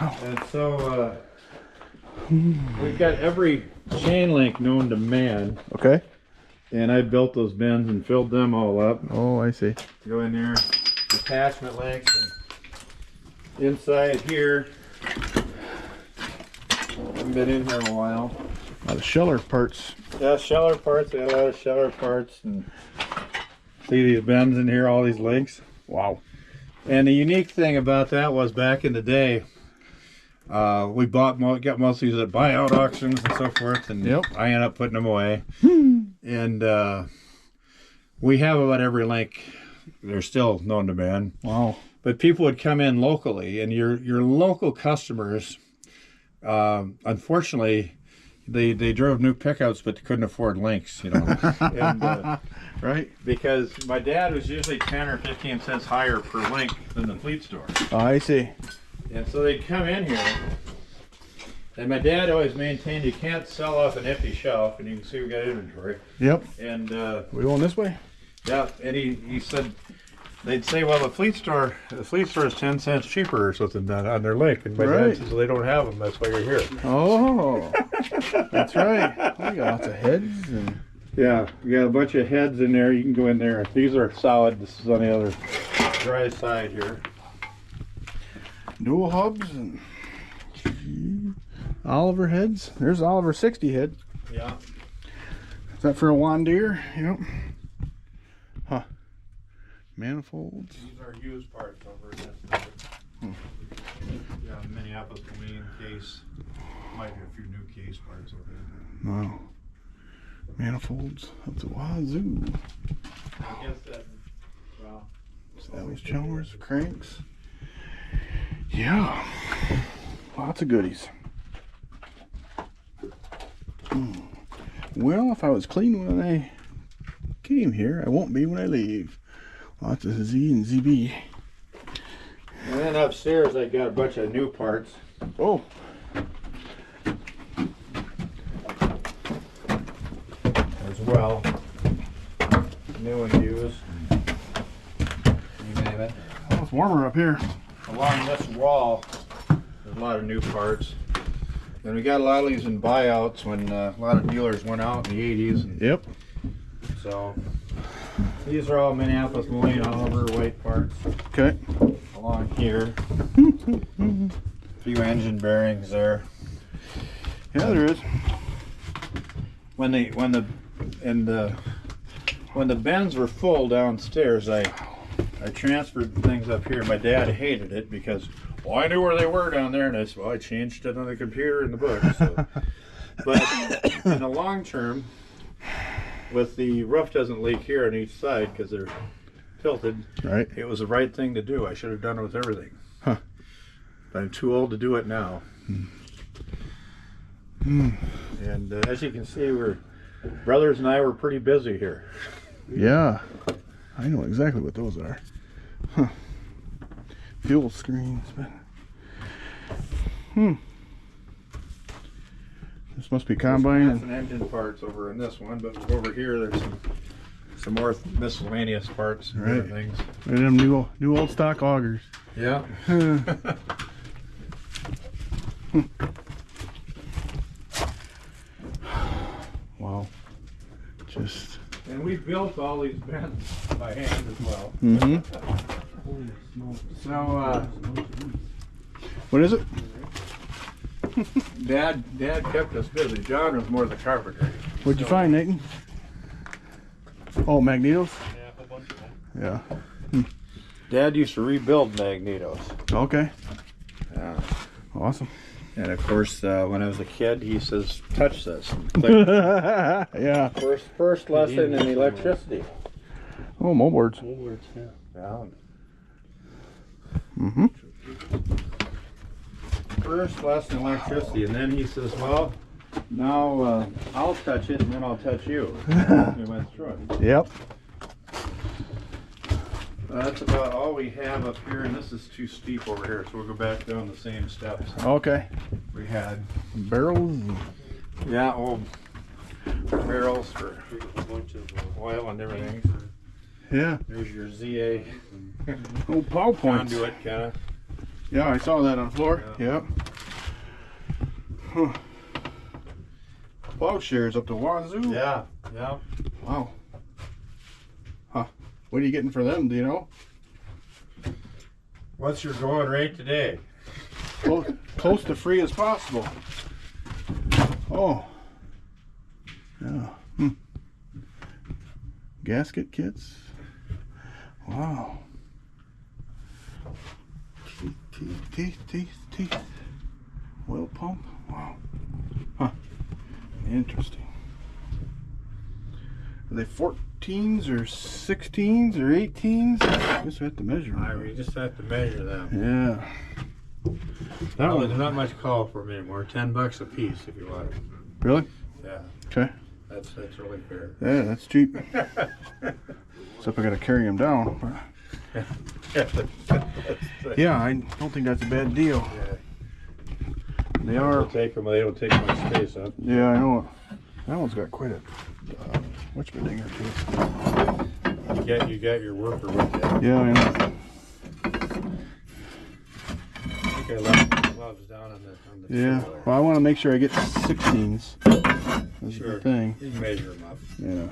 Wow. And so we've got every chain link known to man. Okay. And I built those bins and filled them all up. Oh, I see. Go in there, attachment links, and inside here. Haven't been in here in a while. A lot of Scheller parts. Yeah, Scheller parts. Got a lot of Scheller parts, and see these bends in here, all these links. Wow. And the unique thing about that was back in the day, we got most of these at buyout auctions and so forth, and I ended up putting them away. And we have about every link. They're still known to man. Wow. But people would come in locally, and your local customers, unfortunately, they drove new pickups, but they couldn't afford links, you know. And, right. Because my dad was usually 10 or 15 cents higher per link than the fleet store. Oh, I see. And so they'd come in here, and my dad always maintained you can't sell off an empty shelf, and you can see we got inventory. Yep. And we going this way? yeah, and he said, they'd say, well, the fleet store is 10 cents cheaper or something on their link, and my dad says, well, they don't have them, that's why you're here. Oh, that's right. We got lots of heads and yeah, we got a bunch of heads in there. You can go in there. These are solid. This is on the other dry side here. dual hubs and Oliver heads. There's Oliver 60 head. Yeah. Is that for a Wandeer? Yep. Huh. Manifolds. These are used parts over this. Yeah, Minneapolis Moline case. Might be a few new case parts over there. Wow. Manifolds up the wazoo. I guess that, well. Established chowers, cranks. Yeah. Lots of goodies. Well, if I was clean when I came here, I won't be when I leave. Lots of Z and ZB. And then upstairs I got a bunch of new parts. Oh. As well. New and used. You name it. Oh, it's warmer up here. Along this wall, there's a lot of new parts. And we got a lot of these in buyouts when a lot of dealers went out in the 80s. And yep. so these are all Minneapolis Moline Oliver white parts. Okay. Along here. A few engine bearings there. Yeah, there is. When the bends were full downstairs, I transferred things up here. My dad hated it because, well, I knew where they were down there, and I said, well, I changed it on the computer in the book. So. But in the long term, with the roof doesn't leak here on each side because they're tilted, right? It was the right thing to do. I should have done it with everything. Huh. But I'm too old to do it now. And as you can see, brothers and I were pretty busy here. Yeah. I know exactly what those are. Huh. Fuel screens, but this must be combine. Some engine parts over in this one, but over here there's some more miscellaneous parts and other things. And them new old stock augers. Yeah. Wow. Just. And we built all these bends by hand as well. Mm-hmm. So, What is it? Dad kept us busy. John was more the carpenter. What'd you find, Nathan? Oh, magnetos? Yeah, a whole bunch of them. Yeah. Dad used to rebuild magnetos. Okay. Yeah. Awesome. And of course, when I was a kid, he says, touch this. And click. Yeah. First lesson in electricity. Oh, moldboards. Woolworths, yeah. Yeah. Mm-hmm. First lesson in electricity. And then he says, well, now I'll touch it and then I'll touch you. We went through it. Yep. That's about all we have up here, and this is too steep over here, so we'll go back down the same steps Okay. we had. Barrels. Yeah, old barrels for A bunch of oil and everything. Yeah. There's your ZA Oh, power points. conduit, kind of. Yeah, I saw that on the floor. Yep. Huh. Plowshares up to wazoo. Yeah, yeah. Wow. Huh. What are you getting for them? Do you know? What's your going rate today? Close to free as possible. Oh. Yeah. Gasket kits. Wow. Teeth. Oil pump. Wow. Huh. Interesting. Are they 14s or 16s or 18s? I guess we have to measure them. We just have to measure them. Yeah. That Well, one. there's not much call for them anymore. $10 a piece if you want it. Really? Yeah, Okay. that's really fair. Yeah, that's cheap. Except I gotta carry them down. Yeah, I don't think that's a bad deal. Yeah. They are. They don't take much space up. Yeah, I know. That one's got quite a whatchmadinger too. You got your worker with you. Yeah, I know. I think I left the gloves down on the Yeah. floor. Well, I want to make sure I get 16s. That's Sure. the thing. You can measure them up. Yeah.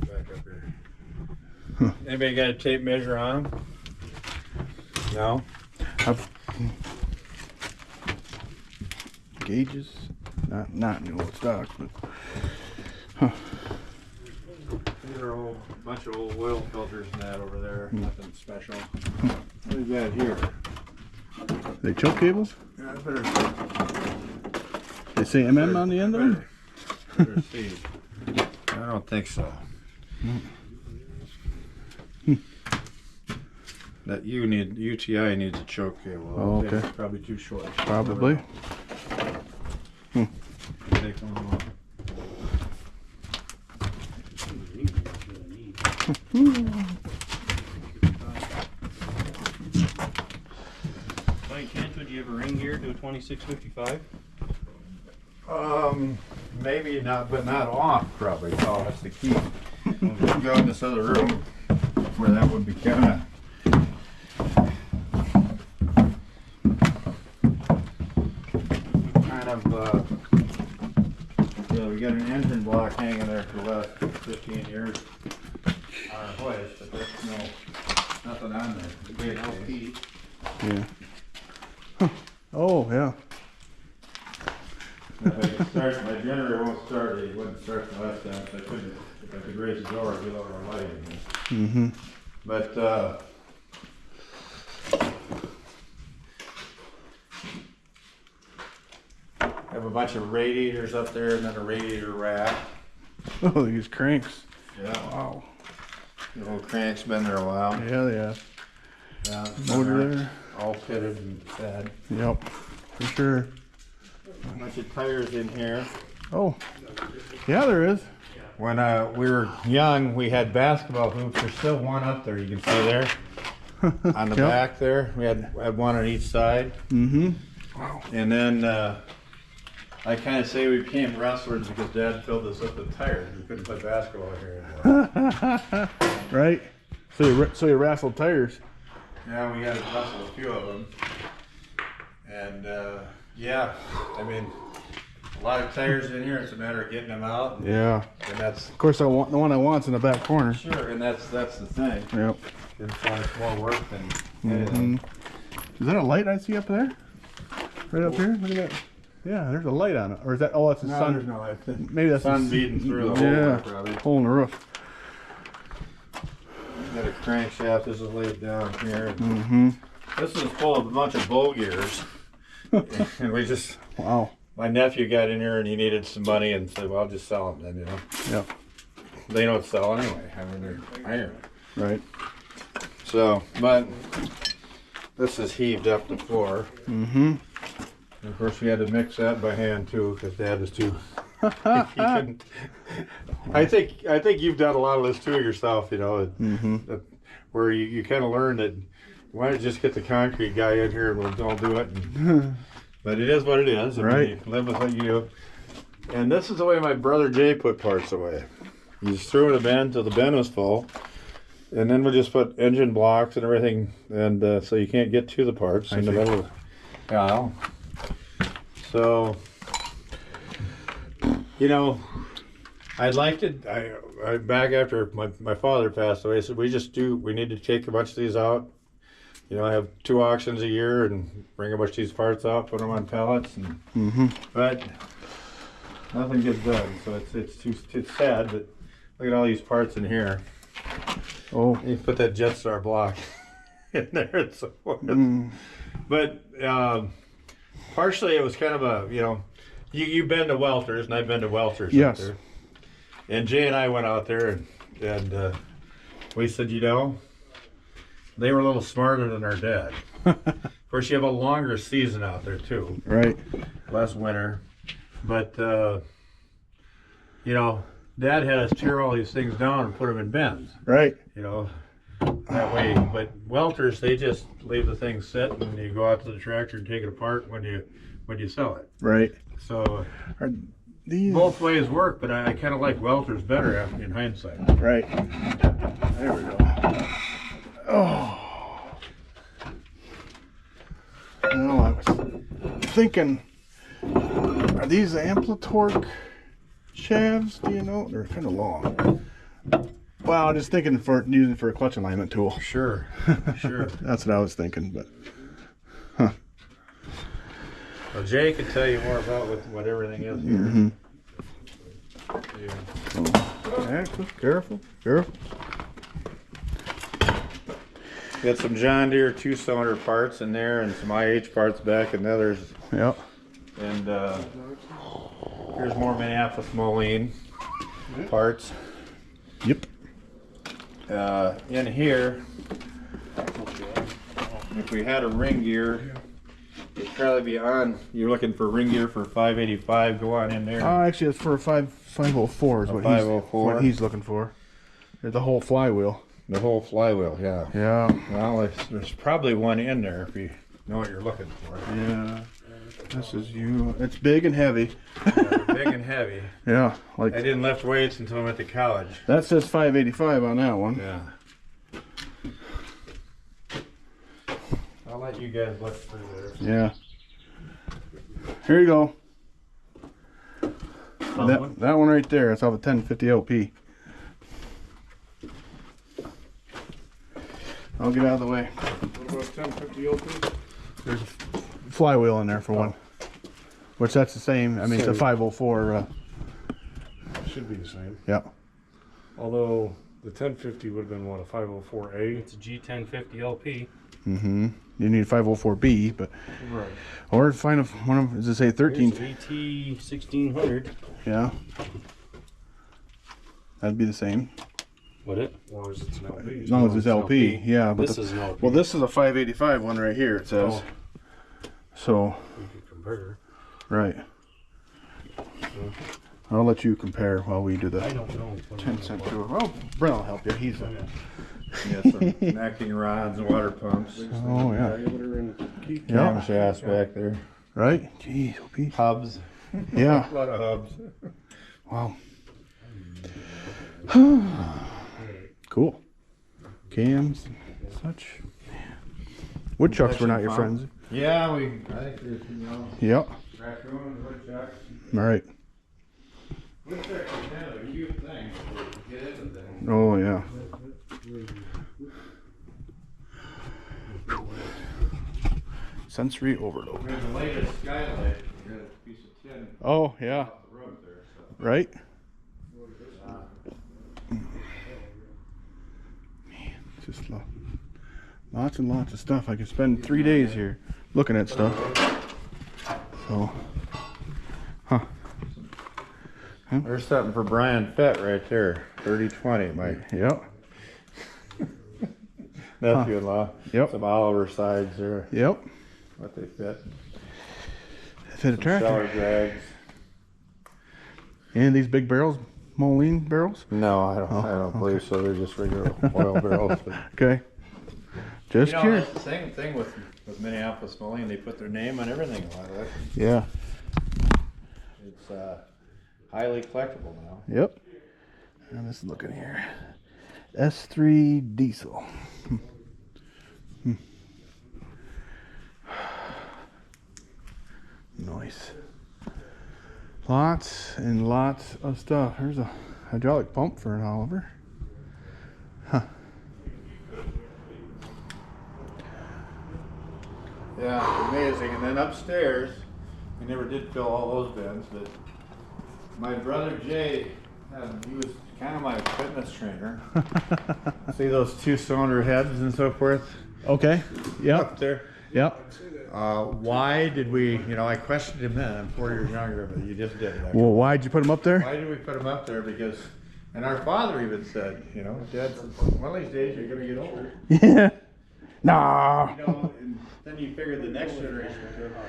Back up here. Anybody got a tape measure on them? No? Gauges, not new old stocks, but These are a bunch of old oil filters and that over there. Nothing special. What do you got here? they choke cables. Yeah, I better They say MM on the end of them. better see. I don't think so. That UTI needs a choke cable. Oh, okay. It's probably too short. Probably. Take one more. By chance, would you have a ring gear to a 2655? Maybe not, but not off probably. Oh, that's the key. We'll go in this other room where that would be kind of. We got an engine block hanging there for the last 15 years on a hoist, but there's nothing on there. The big LP. Yeah. Huh. Oh yeah. If I could start, my generator won't start. It wouldn't start the last time. So I couldn't. If I could raise the door, I'd get over our lighting. Mm-hmm. But I have a bunch of radiators up there, and then a radiator rack. Oh, these cranks. Yeah. Wow. The little crank's been there a while. Yeah, they have. Yeah. Motor there. All fitted and fed. Yep. For sure. A bunch of tires in here. Oh. Yeah, there is. When we were young, we had basketball hoops. There's still one up there. You can see there on the Yep. back there. We had one on each side. Mm-hmm. And then I kind of say we became wrestlers because Dad filled us up with tires. We couldn't play basketball here anymore. Right. So you wrestled tires. Yeah, we had to wrestle a few of them. And yeah, I mean, A lot of tires in here. It's a matter of getting them out. Yeah. And that's Of course, I want the one I want's in the back corner. sure, and that's the thing. Yep. It's more work than anything. Is that a light I see up there? Right up here? Look at that. Yeah, there's a light on it. Or is that? Oh, that's the sun. There's no light. Maybe that's Sun the beating through the hole. Yeah, there, probably. hole in the roof. Got a crankshaft. This is laid down here. Mm-hmm. This is full of a bunch of bow gears, and we just. Wow. My nephew got in here and he needed some money and said, "Well, I'll just sell them then, you know." Yeah. They don't sell anyway. I mean, they're iron. Right. So, but this is heaved up the floor. Mm-hmm. And of course, we had to mix that by hand too, because Dad was too. He couldn't. I think you've done a lot of this too yourself, you know, where you kind of learn that. Why don't you just get the concrete guy in here and we'll all do it? But it is what it is. I mean, Right. you live with what you do. And this is the way my brother Jay put parts away. He just threw in a bin till the bin was full. And then we just put engine blocks and everything. And so you can't get to the parts in the middle of the aisle. So, you know, I'd like to, I back after my father passed away, I said, we need to take a bunch of these out. You know, I have 2 auctions a year and bring a bunch of these parts out, put them on pallets, and but nothing gets done. So it's sad, but look at all these parts in here. Oh. You put that Jetstar block in there and so forth. But partially it was kind of a, you know, you've been to Welter's and I've been to Welter's. Yes. Out there. And Jay and I went out there and we said, you know, they were a little smarter than our dad. Of course, you have a longer season out there too. Right. Less winter. But, you know, Dad had us tear all these things down and put them in bins. Right. You know, that way. But Welters, they just leave the thing sit and you go out to the tractor and take it apart when you sell it. Right. So Are these both ways work, but I kind of like Welters better in hindsight. right? There we go. Oh. No, I was thinking, are these Amplitorque shafts? Do you know? They're kind of long. Well, just thinking for using for a clutch alignment tool. Sure, sure. That's what I was thinking, but Well, Jay can tell you more about what everything is here. Yeah. careful. Got some John Deere 2-cylinder parts in there and some IH parts back and others. Yep. And here's more Minneapolis Moline parts. Yep. In here, if we had a ring gear, it'd probably be on. You're looking for ring gear for 585. Go on in there. Actually, it's for a 504 is A what 504. what he's looking for. The whole flywheel. The whole flywheel, yeah. Yeah. Well, there's probably one in there if you know what you're looking for. Yeah. This is you. It's big and heavy. Yeah, big and heavy. Yeah. Like I didn't lift weights until I went to college. that says 585 on that one. Yeah. I'll let you guys look through there. Yeah. Here you go. That one right there. It's off a 1050 LP. I'll get out of the way. What about 1050 LP? There's a flywheel in there for one. Which that's the same. I mean, it's a 504. Should be the same. Yeah. Although the 1050 would have been what, a 504A? It's a G1050 LP. Mm-hmm. You need 504B, but Right. or find one of does it say 13? Here's VT 1600. Yeah. That'd be the same. Would it? As long as it's an LP. As long as it's LP, yeah. But This is an LP. well, this is a 585 one right here. It says. So. You could compare. Right. I'll let you compare while we do the I don't know. 10-cent tour. Well, Brent will help you. He's a. You got some necking rods and water pumps. Oh yeah. Yeah. Camshafts back there. Right. Jeez, OP. Hubs. Yeah. A lot of hubs. Wow. Cool. Cams and such. Woodchucks were not your friends. Yeah, I think there's, you know, Yep. raccoons, woodchucks. All right. Woodchucks are kind of a cute thing to get into things. Oh yeah. Sensory overload. We have the latest skylight. We got a piece of tin Oh yeah. off the roof there. So. Right. Just lots and lots of stuff. I could spend 3 days here looking at stuff. So, huh? There's something for Brian Fett right there. 3020, my Yep. nephew-in-law. Yep. Some Oliver sides there. Yep. What they fit. Fit a tractor. Cellar drags. And these big barrels, Moline barrels. No, I don't believe so. They're just regular oil barrels. But. Okay. Just curious. It's the same thing with Minneapolis Moline. They put their name on everything. A lot of that. Yeah. It's highly collectible now. Yep. And let's look in here. S3 diesel. Nice. Lots and lots of stuff. There's a hydraulic pump for an Oliver. Huh. Yeah, amazing. And then upstairs, we never did fill all those bins, but my brother Jay, he was kind of my fitness trainer. See those 2-cylinder heads and so forth Okay. Yep. up there? Yep. Why did we, I questioned him then, I'm 4 years younger, but you just did it. Well, why'd you put them up there? Why did we put him up there? Because, and our father even said, Dad, one of these days you're going to get older. Yeah. Nah. And then you figure the next generation,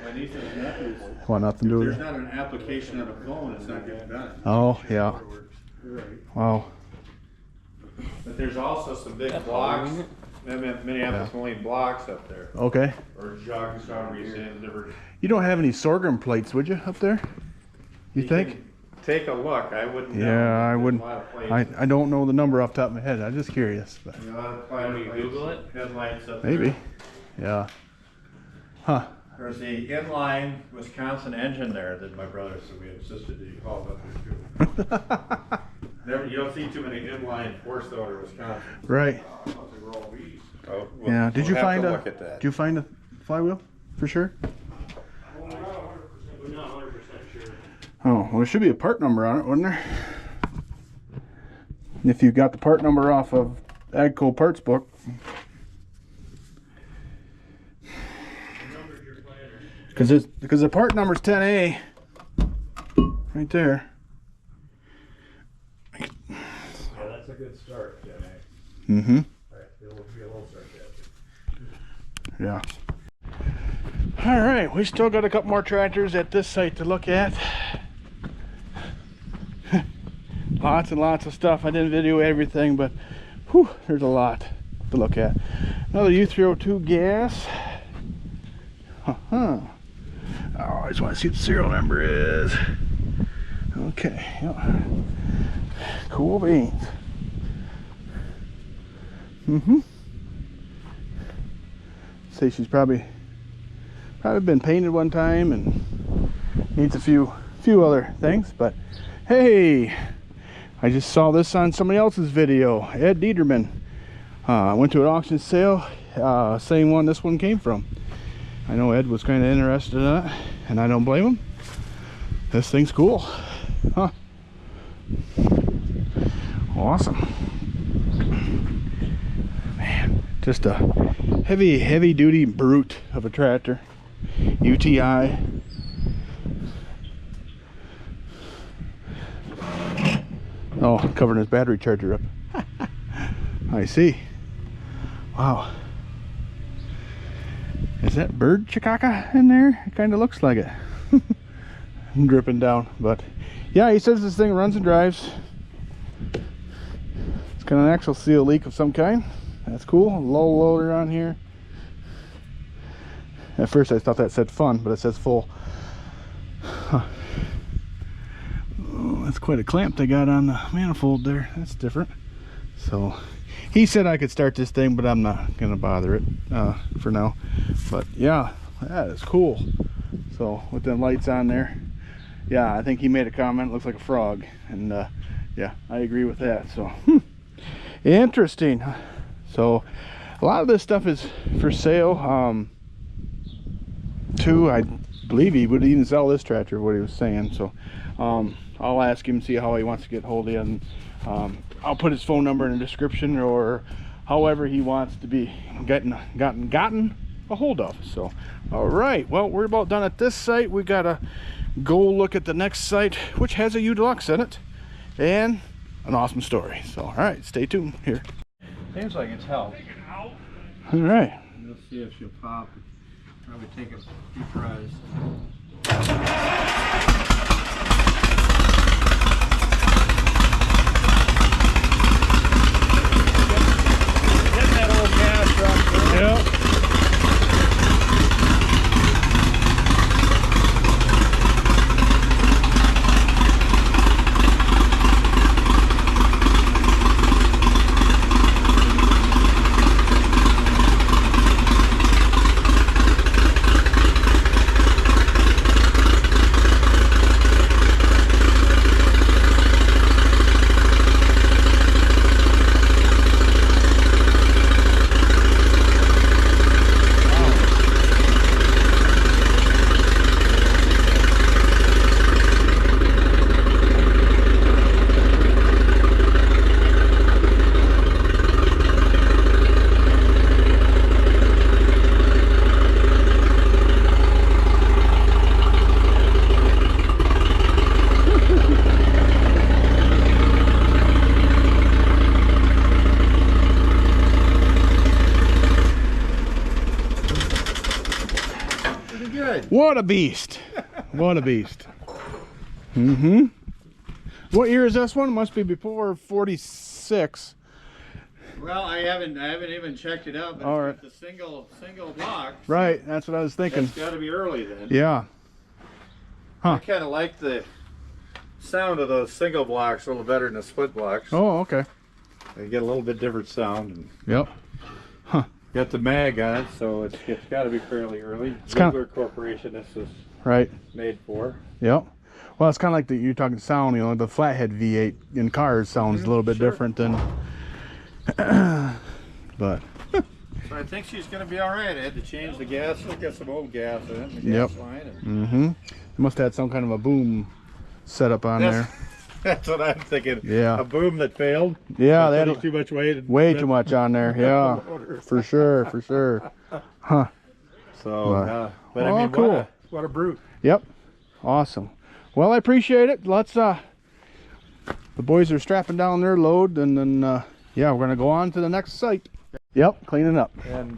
my nieces and nephews, Want nothing to do there's with it? not an application on a phone, it's not getting done. Oh, yeah. Wow. But there's also some big blocks, Minneapolis Moline blocks up there. Okay. Or jugs, however you say it. You don't have any sorghum plates, would you, up there? You think? can Take a look, I wouldn't know. Yeah, I There's wouldn't. a lot of places. I don't know the number off the top of my head. I'm just curious. But A lot of Can we places, Google it? Headlights up maybe. there. Yeah. Huh. There's the inline Wisconsin engine there that my brother said we insisted that you called up there too. You don't see too many inline 4-cylinder Wisconsin. Right. Oh, Yeah. Did you find a? look at that. Did you find a flywheel for sure? We're not 100% sure. Oh, well, there should be a part number on it, wouldn't there? If you got the part number off of Agco parts book. Because the part number's 10A, right there. Yeah, that's a good start, Jenny. Mm-hmm. Right, it'll be a little sarcastic. Yeah. All right, we still got a couple more tractors at this site to look at. Lots and lots of stuff. I didn't video everything, but whew, there's a lot to look at. Another U302 gas. Oh, I just want to see what the serial number is. Okay, yep. Cool beans. Say she's probably been painted one time and needs a few other things, but hey, I just saw this on somebody else's video. Ed Dieterman went to an auction sale, same one this one came from. I know Ed was kind of interested in it, and I don't blame him. This thing's cool. Huh. Awesome. Man, just a heavy duty brute of a tractor. UTI. Oh, covering his battery charger up. I see. Wow. Is that bird chikaka in there? It kind of looks like it. Dripping down, but yeah, he says this thing runs and drives. It's got an actual seal leak of some kind. That's cool. Low loader on here. At first I thought that said fun, but it says full. Huh. Oh, that's quite a clamp they got on the manifold there. That's different. So he said I could start this thing, but I'm not gonna bother it for now. But yeah, That is cool. So with them lights on there, yeah, I think he made a comment, looks like a frog, and yeah, I agree with that. So interesting. So a lot of this stuff is for sale too. I believe he would even sell this tractor, what he was saying. So I'll ask him, see how he wants to get hold of you, and I'll put his phone number in the description, or however he wants to be gotten a hold of. So all right, well, we're about done at this site. We gotta go look at the next site, which has a UDLX in it and an awesome story. So all right, stay tuned here. Seems like it's held. All right, We'll see if she'll pop. Probably take a few tries. getting that old gas from. Yep. What a beast. What a beast. What year is this one? Must be before 46. Well, I haven't even checked it out, but All it's the single block. Right, that's what I was thinking. It's got to be early then. Yeah. I kind of like the sound of those single blocks a little better than the split blocks. Oh, okay. They get a little bit different sound. And Yep. got the mag on it, so it's got to be fairly early. It's kinda- Ziegler Corporation, this is Right. made for. Yep. Well, it's kind of like you're talking sound, you know, the flathead V8 in cars sounds a little bit different than, but. So I think she's going to be all right. I had to change the gas. Still got some old gas in it, the Yep. gas line. And They must have had some kind of a boom setup on there. That's what I'm thinking. Yeah. A boom that failed. Yeah, they Putting had too much weight. way too much on there. Yeah, for sure, for sure. Huh. So, but I Oh, mean, cool. what a brute. Yep. Awesome. Well, I appreciate it. Let's the boys are strapping down their load, and then yeah, we're gonna go on to the next site. Yep, cleaning up. And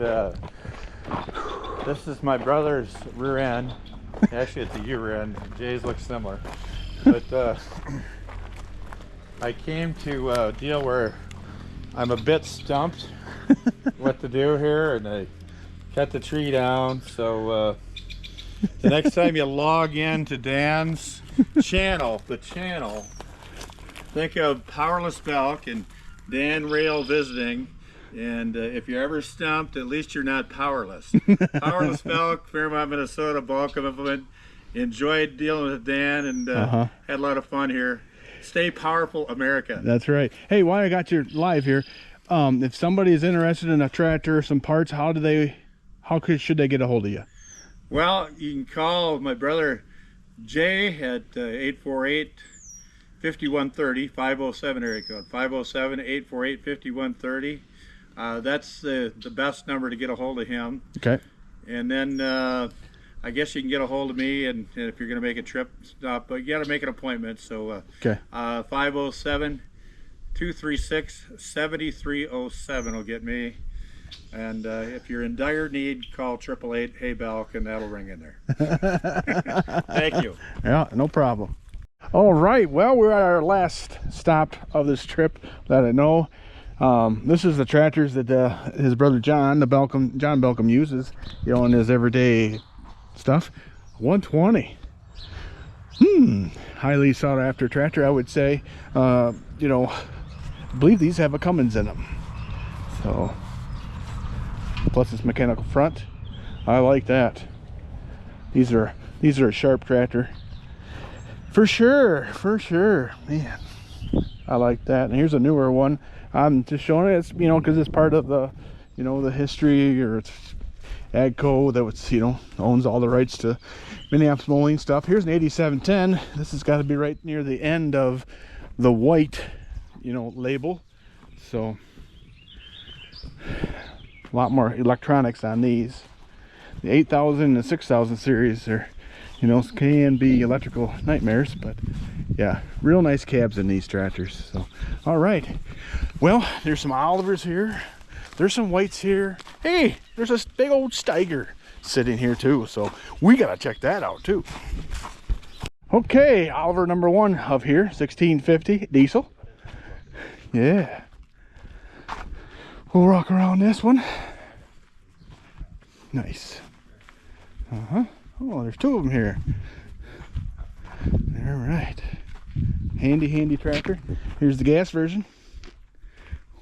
this is my brother's rear end. Actually, it's a U end. Jay's looks similar. But I came to a deal where I'm a bit stumped what to do here, and I cut the tree down. So the next time you log in to Dan's channel, think of Powerless Belk and Dan Rail visiting. And if you're ever stumped, at least you're not powerless. Powerless Belk, Fairmont, Minnesota, Balcom implement. Enjoyed dealing with Dan, and had a lot of fun here. Stay powerful, America. That's right. Hey, while I got you live here, if somebody is interested in a tractor or some parts, should they get a hold of you? Well, you can call my brother Jay at 848-5130, 507 area code, 507-848-5130. That's the best number to get a hold of him. Okay. And then I guess you can get a hold of me, and if you're going to make a trip stop, but you got to make an appointment. So okay. 507-236-7307 will get me. And if you're in dire need, call 888-HEY-BELK, and that'll ring in there. Thank you. Yeah, no problem. All right, well, we're at our last stop of this trip that I know. This is the tractors that his brother John Balcom uses, you know, in his everyday stuff. 120. Highly sought after tractor, I would say. You know, I believe these have a Cummins in them. So, plus it's mechanical front. I like that. These are a sharp tractor. For sure, man. I like that. And here's a newer one. I'm just showing it, it's, you know, because it's part of the, you know, the history, or it's Agco that was, you know, owns all the rights to Minneapolis Moline stuff. Here's an 8710. This has got to be right near the end of the white, you know, label. So a lot more electronics on these. The 8000 and the 6000 series are, you know, can be electrical nightmares, but yeah, real nice cabs in these tractors. So all right, well, there's some Olivers here, there's some whites here. Hey, there's this big old Steiger sitting here too, so we gotta check that out too. Okay, Oliver number 1 of here, 1650 diesel. Yeah, we'll rock around this one. Nice. Oh, there's 2 of them here. All right, handy tractor. Here's the gas version.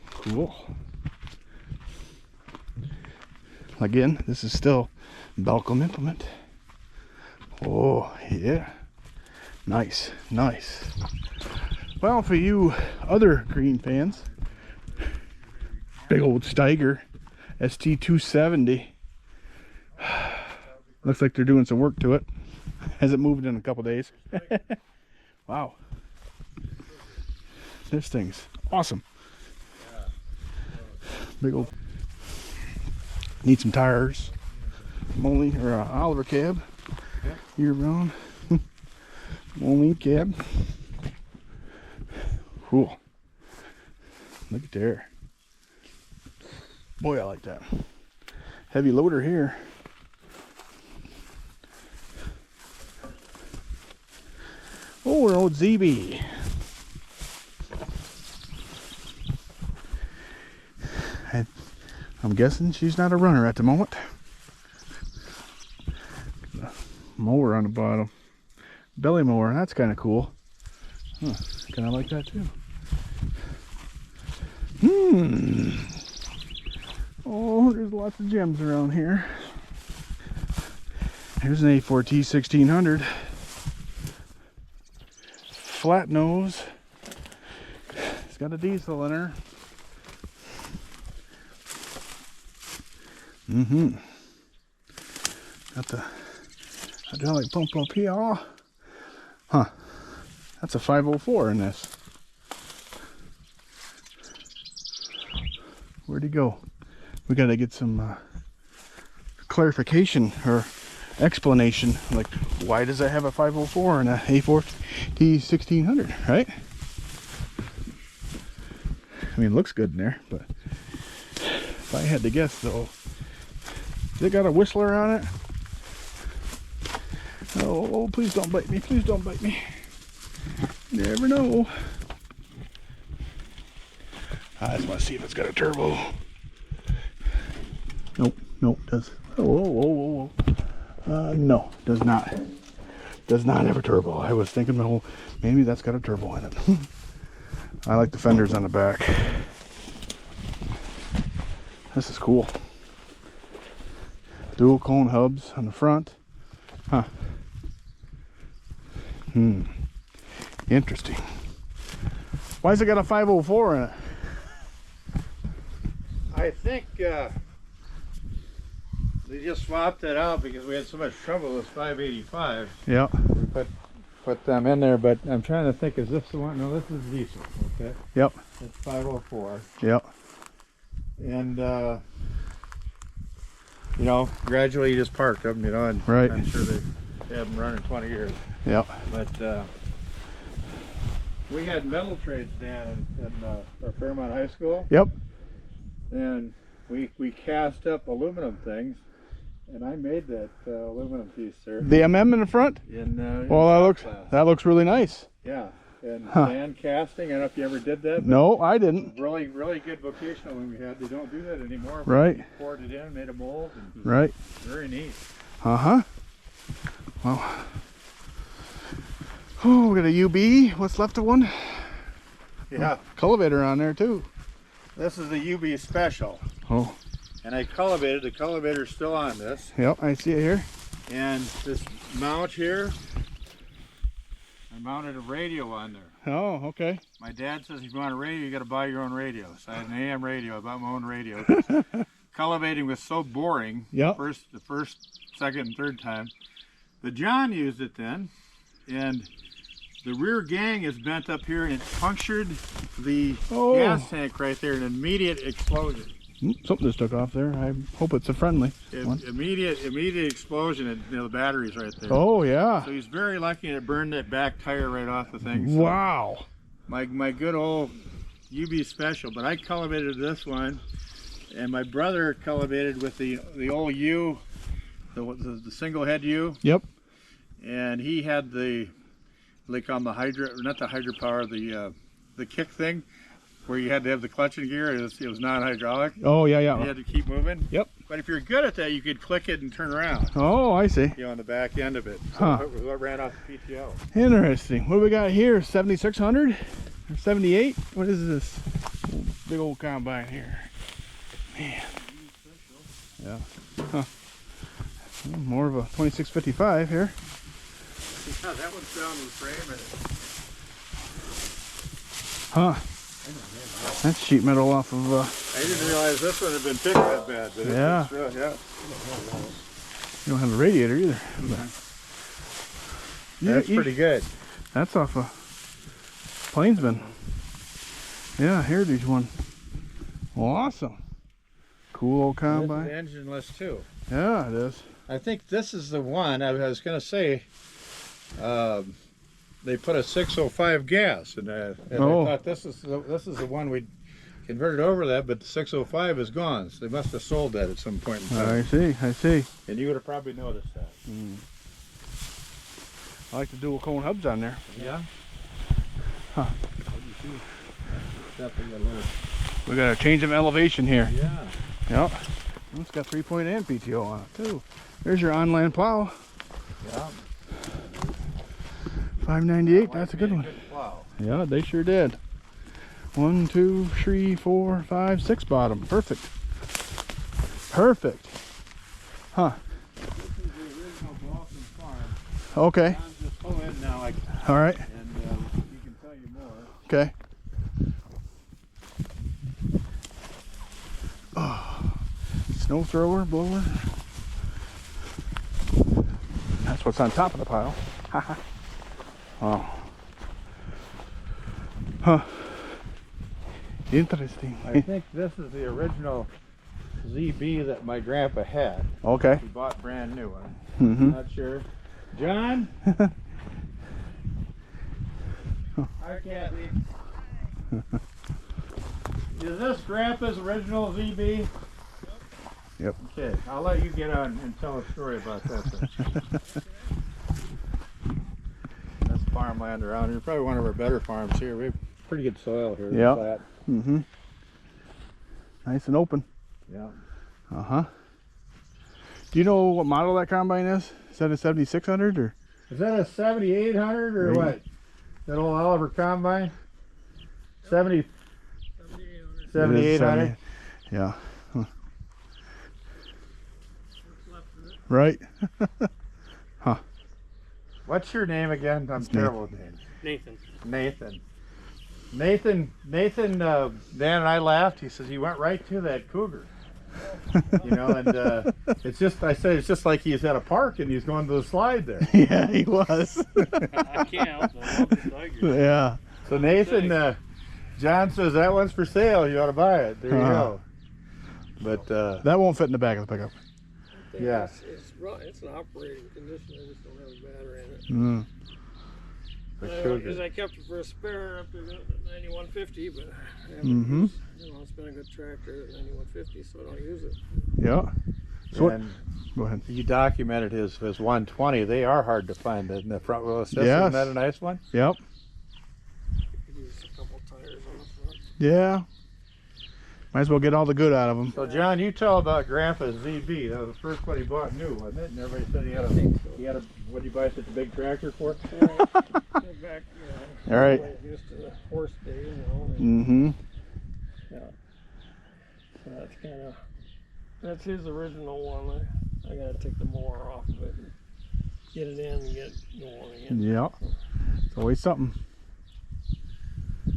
Cool. Again, this is still Balcom implement. Oh yeah, nice. Well, for you other green fans, big old Steiger ST270. Looks like they're doing some work to it. Hasn't moved in a couple days. Wow, this thing's awesome. Big old. Need some tires. Moline or Oliver cab. Year round. Moline cab. Cool. Look at there. Boy, I like that. Heavy loader here. Oh, an old ZB. I'm guessing she's not a runner at the moment. Mower on the bottom. Belly mower, that's kind of cool. Huh, kind of like that too. Oh, there's lots of gems around here. Here's an A4T 1600. Flat nose. It's got a diesel in her. Got the hydraulic pump up here. Huh. That's a 504 in this. Where'd he go? We gotta get some clarification or explanation. Like, why does it have a 504 and a A4T 1600, right? I mean, it looks good in there, but if I had to guess though, has it got a whistler on it? Oh, please don't bite me. Please don't bite me. You never know. I just want to see if it's got a turbo. Nope, does. Whoa. No, does not. Does not have a turbo. I was thinking, well, maybe that's got a turbo in it. I like the fenders on the back. This is cool. Dual cone hubs on the front. Huh. Interesting. Why's it got a 504 in it? I think they just swapped it out because we had so much trouble with 585. Yeah. We put them in there, but I'm trying to think, is this the one? No, this is diesel. Okay. Yep. It's 504. Yep. And you know, gradually you just parked them, you know, and right. I'm sure they haven't run in 20 years. Yep. But we had metal trades down in our Fairmont High School. Yep. And we cast up aluminum things, and I made that aluminum piece there. The MM in the front? Well, that looks really nice. Yeah. And sand casting, I don't know if you ever did that. No, I didn't. Really good vocational one we had. They don't do that anymore. Right. We poured it in, made a mold. And right. Very neat. Well, oh, we got a UB. What's left of one? Yeah. Cultivator on there too. This is the UB Special. Oh. And I cultivated. The cultivator's still on this. Yep, I see it here. And this mount here, I mounted a radio on there. Oh, okay. My dad says if you want a radio, you got to buy your own radio. So I had an AM radio. I bought my own radio. Cultivating was so boring. Yep. The first, second, and third time. But John used it then, and the rear gang is bent up here, and it punctured the gas tank right there. An immediate explosion. Something just took off there. I hope it's a friendly one. Immediate explosion, and the battery's right there. Oh yeah. So he's very lucky, and it burned that back tire right off the thing. So Wow. my good old UB Special, but I cultivated this one, and my brother cultivated with the old U, the single head U. Yep. And he had they call them not the hydropower, the kick thing, where you had to have the clutch and gear. It was non-hydraulic. Oh yeah, yeah. You had to keep moving. Yep. But if you're good at that, you could click it and turn around. Oh, I see. On the back end of it. So Huh. it ran off the PTO. Interesting. What do we got here? 7600 or 78? What is this? Big old combine here. Man. Yeah. Huh. Well, more of a 2655 here. Yeah, that one's down to the frame. Huh. That's sheet metal off of. I didn't realize this one had been picked that bad. But Yeah. Yeah. You don't have a radiator either. That's pretty good. That's off a Plainsman. Yeah, Heritage one. Awesome. Cool old combine. It's engineless too. Yeah, it is. I think this is the one. I was going to say. They put a 605 gas, and I thought this is the one we converted over that, but the 605 is gone, so they must have sold that at some point in time. I see. And you would have probably noticed that. I like the dual cone hubs on there. Yeah. Huh. Definitely a little. We got a change of elevation here. Yeah. Yep. It's got 3-point and PTO on it too. There's your on-land plow. Yeah. 598. That's a good one. Good plow. Yeah, they sure did. 1, 2, 3, 4, 5, 6 bottom. Perfect. Perfect. Huh. This is the original Balcom farm. Okay. I'm just pull in now, All right. and he can tell you more. Okay. Oh, snow thrower, blower. That's what's on top of the pile. Oh. Huh. Interesting. I think this is the original ZB that my grandpa had. Okay. He bought brand new one. Mm-hmm. Not sure. John? Hi, Kathy. Is this Grandpa's original ZB? Yep. Okay, I'll let you get on and tell a story about that then. That's farmland around here. Probably one of our better farms here. We have pretty good soil here. Yep. Flat. Mm-hmm. Nice and open. Yeah. Uh-huh. Do you know what model that combine is? Is that a 7600 or? Is that a 7800 or what? That old Oliver combine? 7800. Yeah. Huh. Right. Huh. What's your name again? I'm terrible with names. Nathan. Nathan, Dan and I laughed. He says he went right to that cougar. You know, and it's just, I said, it's just like he's at a park and he's going to the slide there. Yeah, he was. I can't help it. I love the tiger. Yeah. So Nathan, John says that one's for sale. You ought to buy it. There you go. But that won't fit in the back of the pickup. yeah, It's an operating condition. I just don't have a battery in it. Mm. Because I kept it for a spare up to the 9150, but I haven't Mm-hmm. used, it's been a good tractor at 9150, so I don't use it. Yeah. So what? and Go ahead. he documented his 120. They are hard to find in the front wheel assist. Yes. Isn't that a nice one? Yep. Could use a couple tires on the front. Yeah. Might as well get all the good out of them. So John, you tell about Grandpa's ZB. That was the first one he bought new, wasn't it? And everybody said he had a what did you buy such a big tractor for? Back, All right. Used to the horse days, Mm-hmm. So that's his original one. I gotta take the mower off of it and get it in and get it going again. Yeah. It's always something.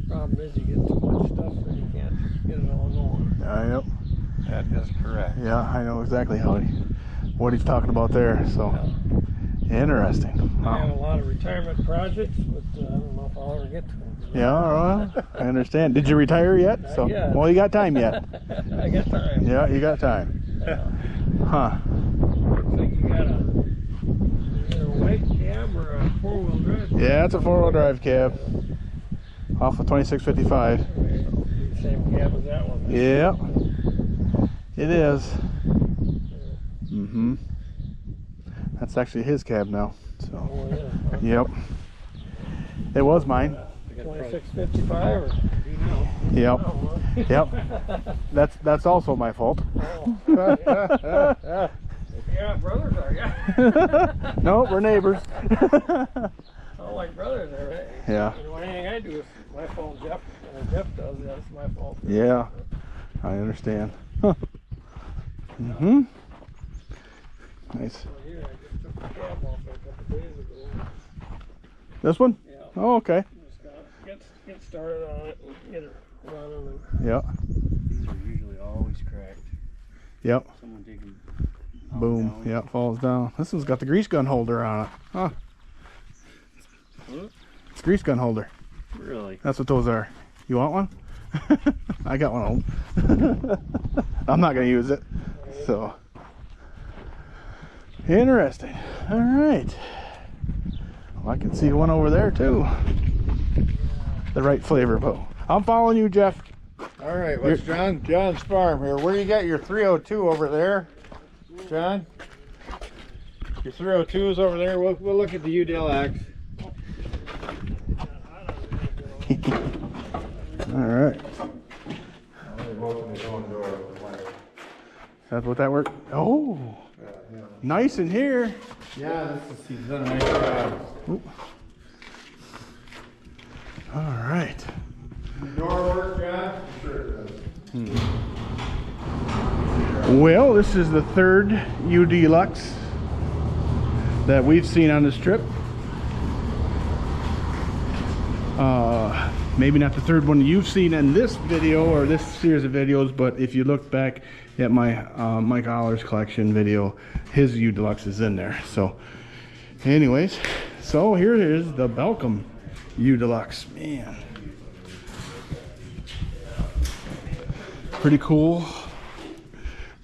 Problem is you get too much stuff and you can't get it all going. Yep. That is correct. Yeah, I know exactly what he's talking about there. So interesting. I have a Wow. lot of retirement projects, but I don't know if I'll ever get to them. Yeah, well, I understand. Did you retire yet? Not yet. Well, you got time yet. I got time. Yeah, you got time. Huh. Looks like you got a white cab or a 4-wheel drive. Yeah, it's a 4-wheel drive cab off of 2655. Same cab as that one. Yep, it is. Mm-hmm. That's actually his cab now. So, Oh, yeah. Huh? yep. It was mine. 2655 or? Yep. Oh, Yep. That's also my fault. well. Yeah, brothers are ya? No, we're neighbors. Sound like brothers, all right? Yeah. You know, anything I do is my fault. Jeff does, that's my fault. Yeah, I understand. Mm-hmm. Nice. So here, I just took the cab off there a couple days ago. This one? Yeah. Oh, okay. Just gotta get started on it and get it running. Yeah. These are usually always cracked. Yep. Someone taking. Boom. Down. Yeah, it falls down. This one's got the grease gun holder on it. Huh. What? It's a grease gun holder. Really? That's what those are. You want one? I got one of them. I'm not going to use it. So. Interesting. All right. Well, I can see one over there too. The right flavor, but I'm following you, Jeff. All right, what's John's farm here? Where you got your 302 over there, John? Your 302 is over there. We'll look at the UDLX. All right. That's what that worked. Oh, nice in here. Yeah, he's done a nice job. Oop. All right. Door work, John? Sure it does. Well, this is the third UDLX that we've seen on this trip. Maybe not the third one you've seen in this video or this series of videos, but if you look back at my Mike Oller's collection video, his UDLX is in there. So anyways, so here is the Balcom UDLX. Man, pretty cool.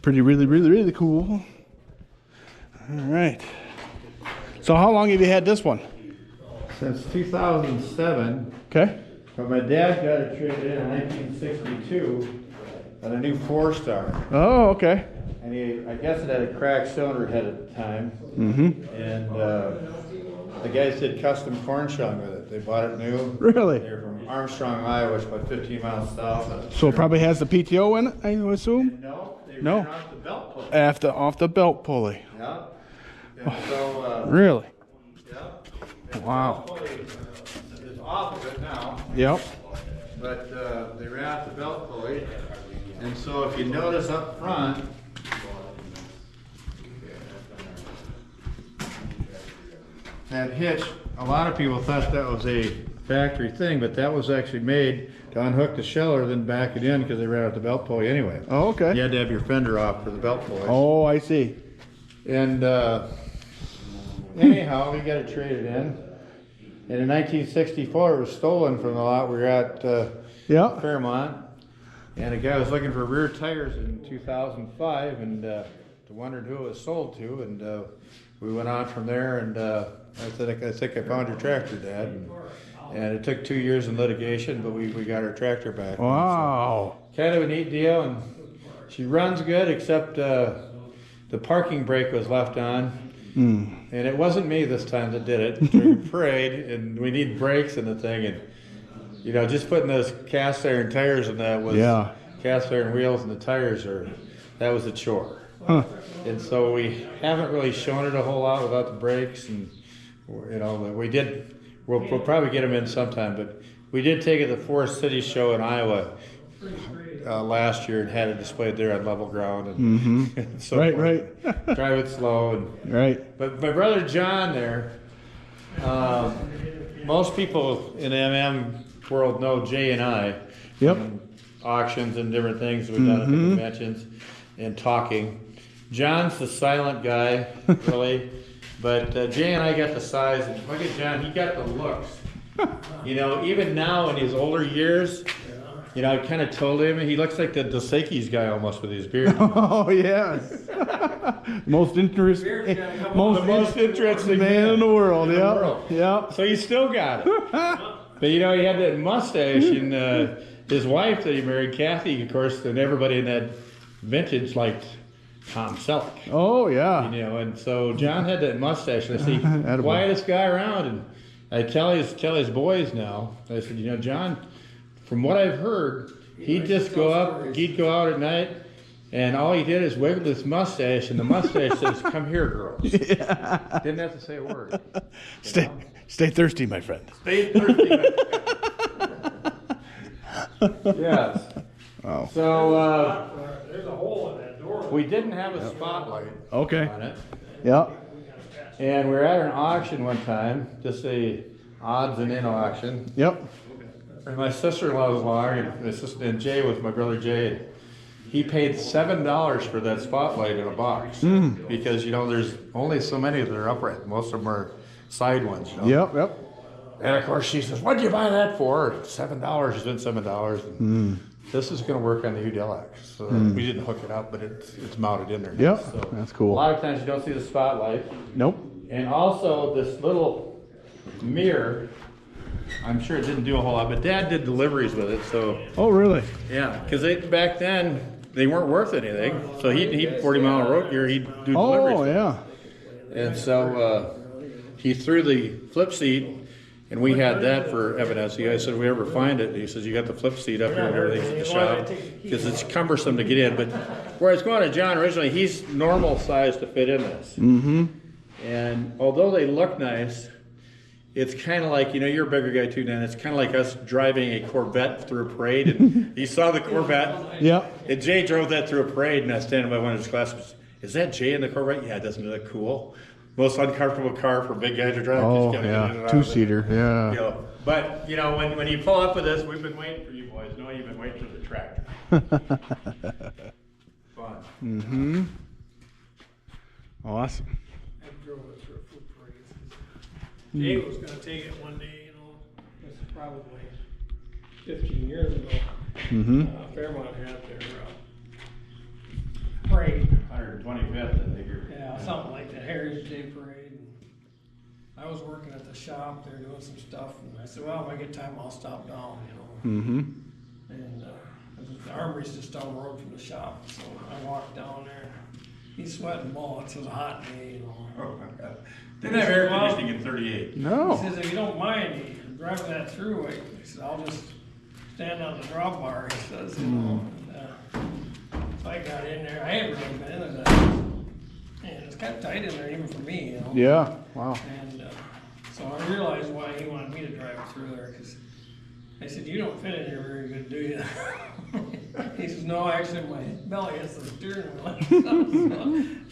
Really cool. All right. So how long have you had this one? Since 2007. Okay. But my dad got it traded in 1962 on a new 4-star. Oh, okay. And I guess it had a cracked cylinder head at the time. Mm-hmm. And the guys did custom corn shelling with it. They bought it new. Really? They're from Armstrong, Iowa, which is about 15 miles south. So it probably has the PTO in it, I assume? No, they No. ran off the belt pulley. Off the belt pulley. Yeah. And so, Really? yeah. Wow. The belt pulley is off of it now. Yep. But they ran off the belt pulley. And so if you notice up front, that hitch, a lot of people thought that was a factory thing, but that was actually made to unhook the sheller, then back it in because they ran out the belt pulley anyway. Oh, okay. You had to have your fender off for the belt pulley. Oh, I see. And anyhow, we got it traded in. And in 1964, it was stolen from the lot we were at Yeah. Fairmont. And a guy was looking for rear tires in 2005 and wondered who it was sold to. And we went on from there, and I think I found your tractor, Dad. And it took 2 years in litigation, but we got our tractor back. Wow. So, kind of a neat deal, and she runs good, except the parking brake was left on. Mm. And it wasn't me this time that did it during the parade, and we need brakes in the thing, and you know, just putting those cast iron tires in that was cast iron wheels, and the tires that was a chore. Huh. And so we haven't really shown it a whole lot without the brakes, and you know, we did. We'll probably get them in sometime, but we did take it to the Forest City show in Iowa last year and had it displayed there on level ground and, and so Right, forth. right. Drive it slow and Right. But my brother John there, most people in the MM world know Jay and I. Yep. From auctions and different things we've done at the conventions and talking. John's the silent guy, really. But Jay and I got the size. And look at John, he got the looks. You know, even now in his older years, you know, I kind of told him he looks like the Dos Equis guy almost with his beard. Oh yes. most interesting man in the world. Yeah. Yeah. So he still got it. But you know, he had that mustache, and his wife that he married, Kathy, of course, and everybody in that vintage liked Tom Selleck. Oh yeah. You know, and so John had that mustache, and I said, quietest guy around, and I tell his boys now, I said, you know, John, from what I've heard, he'd just go up, he'd go out at night, and all he did is wiggle his mustache, and the mustache says, "Come here, girls." Yeah. Didn't have to say a word. Stay thirsty, my friend. Stay thirsty, yes. Oh. So There's a hole in that door. we didn't have a spotlight Okay. on it. Yeah. And we were at an auction one time, just a odds and end auction. Yep. And my sister-in-law was along, and my sister and Jay was my brother Jay. And he paid $7 for that spotlight in a box because you know there's only so many that are upright. Most of them are side ones. You know? Yep. Yep. And of course she says, "What did you buy that for?" $7. She spent $7. And this is going to work on the UDLX. So we didn't hook it up, but it's mounted in there. Now. Yep. So That's cool. A lot of times you don't see the spotlight. Nope. And also this little mirror, I'm sure it didn't do a whole lot, but Dad did deliveries with it, so Oh really? yeah, because back then they weren't worth anything. So he 40-mile road gear, he'd do deliveries. Oh yeah. And so he threw the flip seat, and we had that for evidence. The guy said, "If we ever find it," he says, "You got the flip seat up here and everything's in the shop because it's cumbersome to get in." But where I was going to John originally, he's normal size to fit in this. And although they look nice, it's kind of like, you know, you're a bigger guy too, Dan. It's kind of like us driving a Corvette through a parade. And you saw the Corvette. Yep. And Jay drove that through a parade, and I was standing by one of his classes. "Is that Jay in the Corvette?" "Yeah, doesn't it look cool?" Most uncomfortable car for big guys to drive. Oh Just gotta get in and yeah. out of it. Two-seater. Yeah. You know, but you know, when you pull up with this, we've been waiting for you boys. No, you've been waiting for the tractor. Fun. Awesome. I drove it through a food parade. Jay was going to take it one day, you know, this is probably 15 years ago. Fairmont had their parade. 125th, I think. Yeah, something like that, Heritage Day parade. And I was working at the shop, they were doing some stuff, and I said, well, if I get time, I'll stop down, you know. And the armory's just down the road from the shop, so I walked down there. He's sweating bullets, it was a hot day, you know. Oh my God. Didn't have air conditioning in 38. No. He says, if you don't mind driving that through, he said, I'll just stand on the drop bar, he says, you know. And, so I got in there, I hadn't really been in there, and it's kind of tight in there even for me, you know. Yeah. Wow. And so I realized why he wanted me to drive it through there, because I said, you don't fit in here very good, do you? He says, no, actually my belly hits the steering wheel.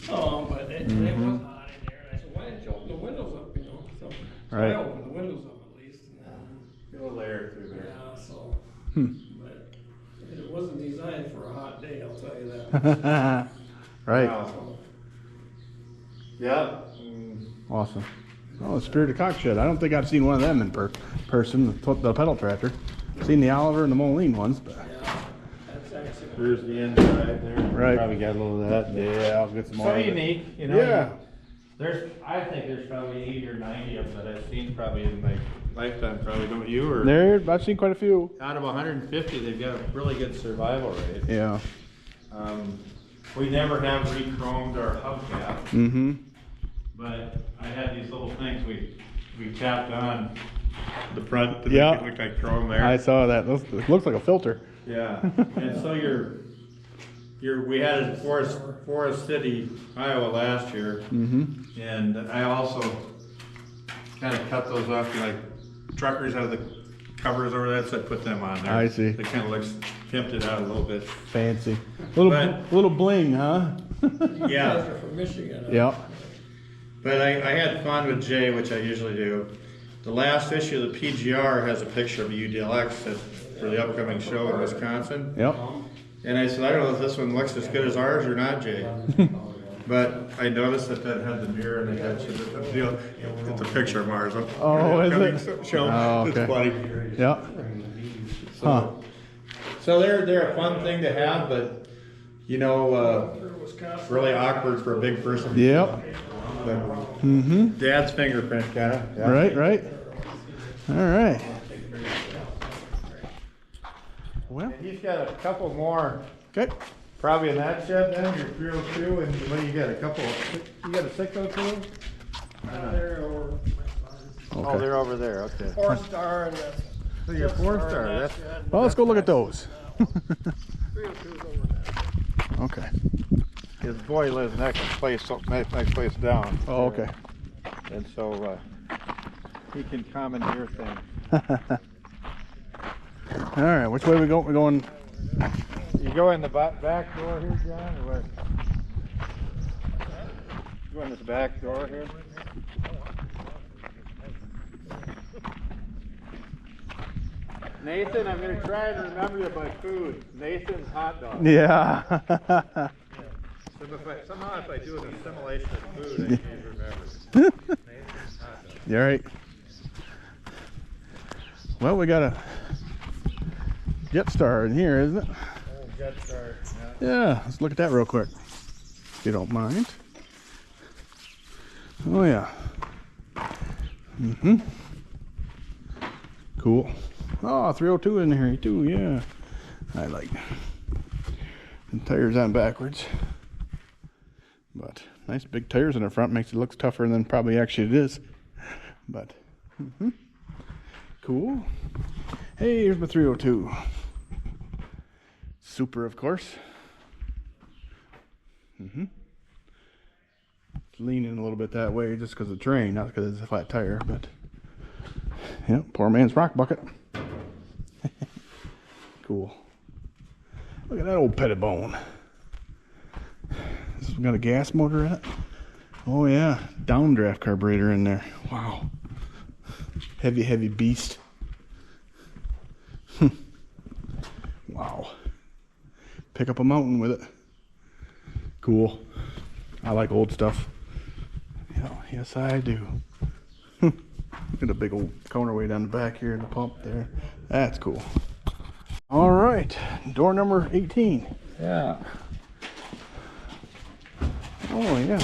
So, but it was hot in there, and I said, why didn't you open the windows up, you know? So Right. I opened the windows up at least. And Go layer through there. yeah, so, but it wasn't designed for a hot day, I'll tell you that. Right. Wow. Yeah. Awesome. Oh, the Spirited Cock Shed. I don't think I've seen one of them in person, the pedal tractor. Seen the Oliver and the Moline ones, but Yeah, that's actually. There's the inside there. Right. Probably got a little of that. yeah, I'll get some more. So of it. unique, you know. Yeah. I think there's probably 80 or 90 of them that I've seen probably in my lifetime. Probably, don't you? Or There, I've seen quite a few. out of 150, they've got a really good survival rate. Yeah. We never have re-chromed our hubcap, but I had these little things we tapped on the front to Yeah. make it look like chrome there. I saw that. It looks like a filter. Yeah, and so we had it in Forest City, Iowa last year, and I also kind of cut those off, like truckers have the covers over that, so I put them on there. I see. It kind of looks pimped it out a little bit. Fancy. Little bling, huh? Yeah. Guys are from Michigan. Huh? Yep. But I had fun with Jay, which I usually do. The last issue of the PGR has a picture of UDLX for the upcoming show in Wisconsin. Yep. And I said, I don't know if this one looks as good as ours or not, Jay. But I noticed that had the mirror and it had it's a picture of ours. Oh, is it? Show. Oh, okay. It's funny. Yep. Huh. So they're a fun thing to have, but you know, really awkward for a big person. Yep. But Dad's fingerprint, kind of. Yeah. Right. All right. Well, And he's got a couple more. okay. Probably in that shed then, your 302, and what do you got, a couple, you got a 602? They're over Oh, they're over there, okay. 4-star and that's. So you're 4-star, that's, Well, let's go look at those. 302's over there. Okay. his boy lives next place down. Oh, okay. And so, he can commandeer things. All right. Which way we go? We're going. You go in the back door here, John, or what? Go in this back door here. Nathan, I'm going to try and remember you by food. Nathan's hot dog. Yeah. So somehow if I do an assimilation of food, I can't remember. Nathan's hot dog. You all right? Well, we got a Jetstar in here, isn't it? Oh, Jetstar. Yeah. Let's look at that real quick, if you don't mind. Oh yeah. Cool. Oh, 302 in here too. Yeah. I like. And tires on backwards. But nice big tires in the front makes it look tougher than probably actually it is. But cool. Hey, here's my 302. Super, of course. Leaning a little bit that way just because of the terrain, not because it's a flat tire, but yeah, poor man's rock bucket. Cool. Look at that old Pettibone. This has got a gas motor in it. Oh yeah, downdraft carburetor in there. Wow. Heavy beast. Wow. Pick up a mountain with it. Cool. I like old stuff. Yes, I do. Look at the big old counterweight on the back here and the pump there. That's cool. All right, door number 18. Yeah. Oh, yeah.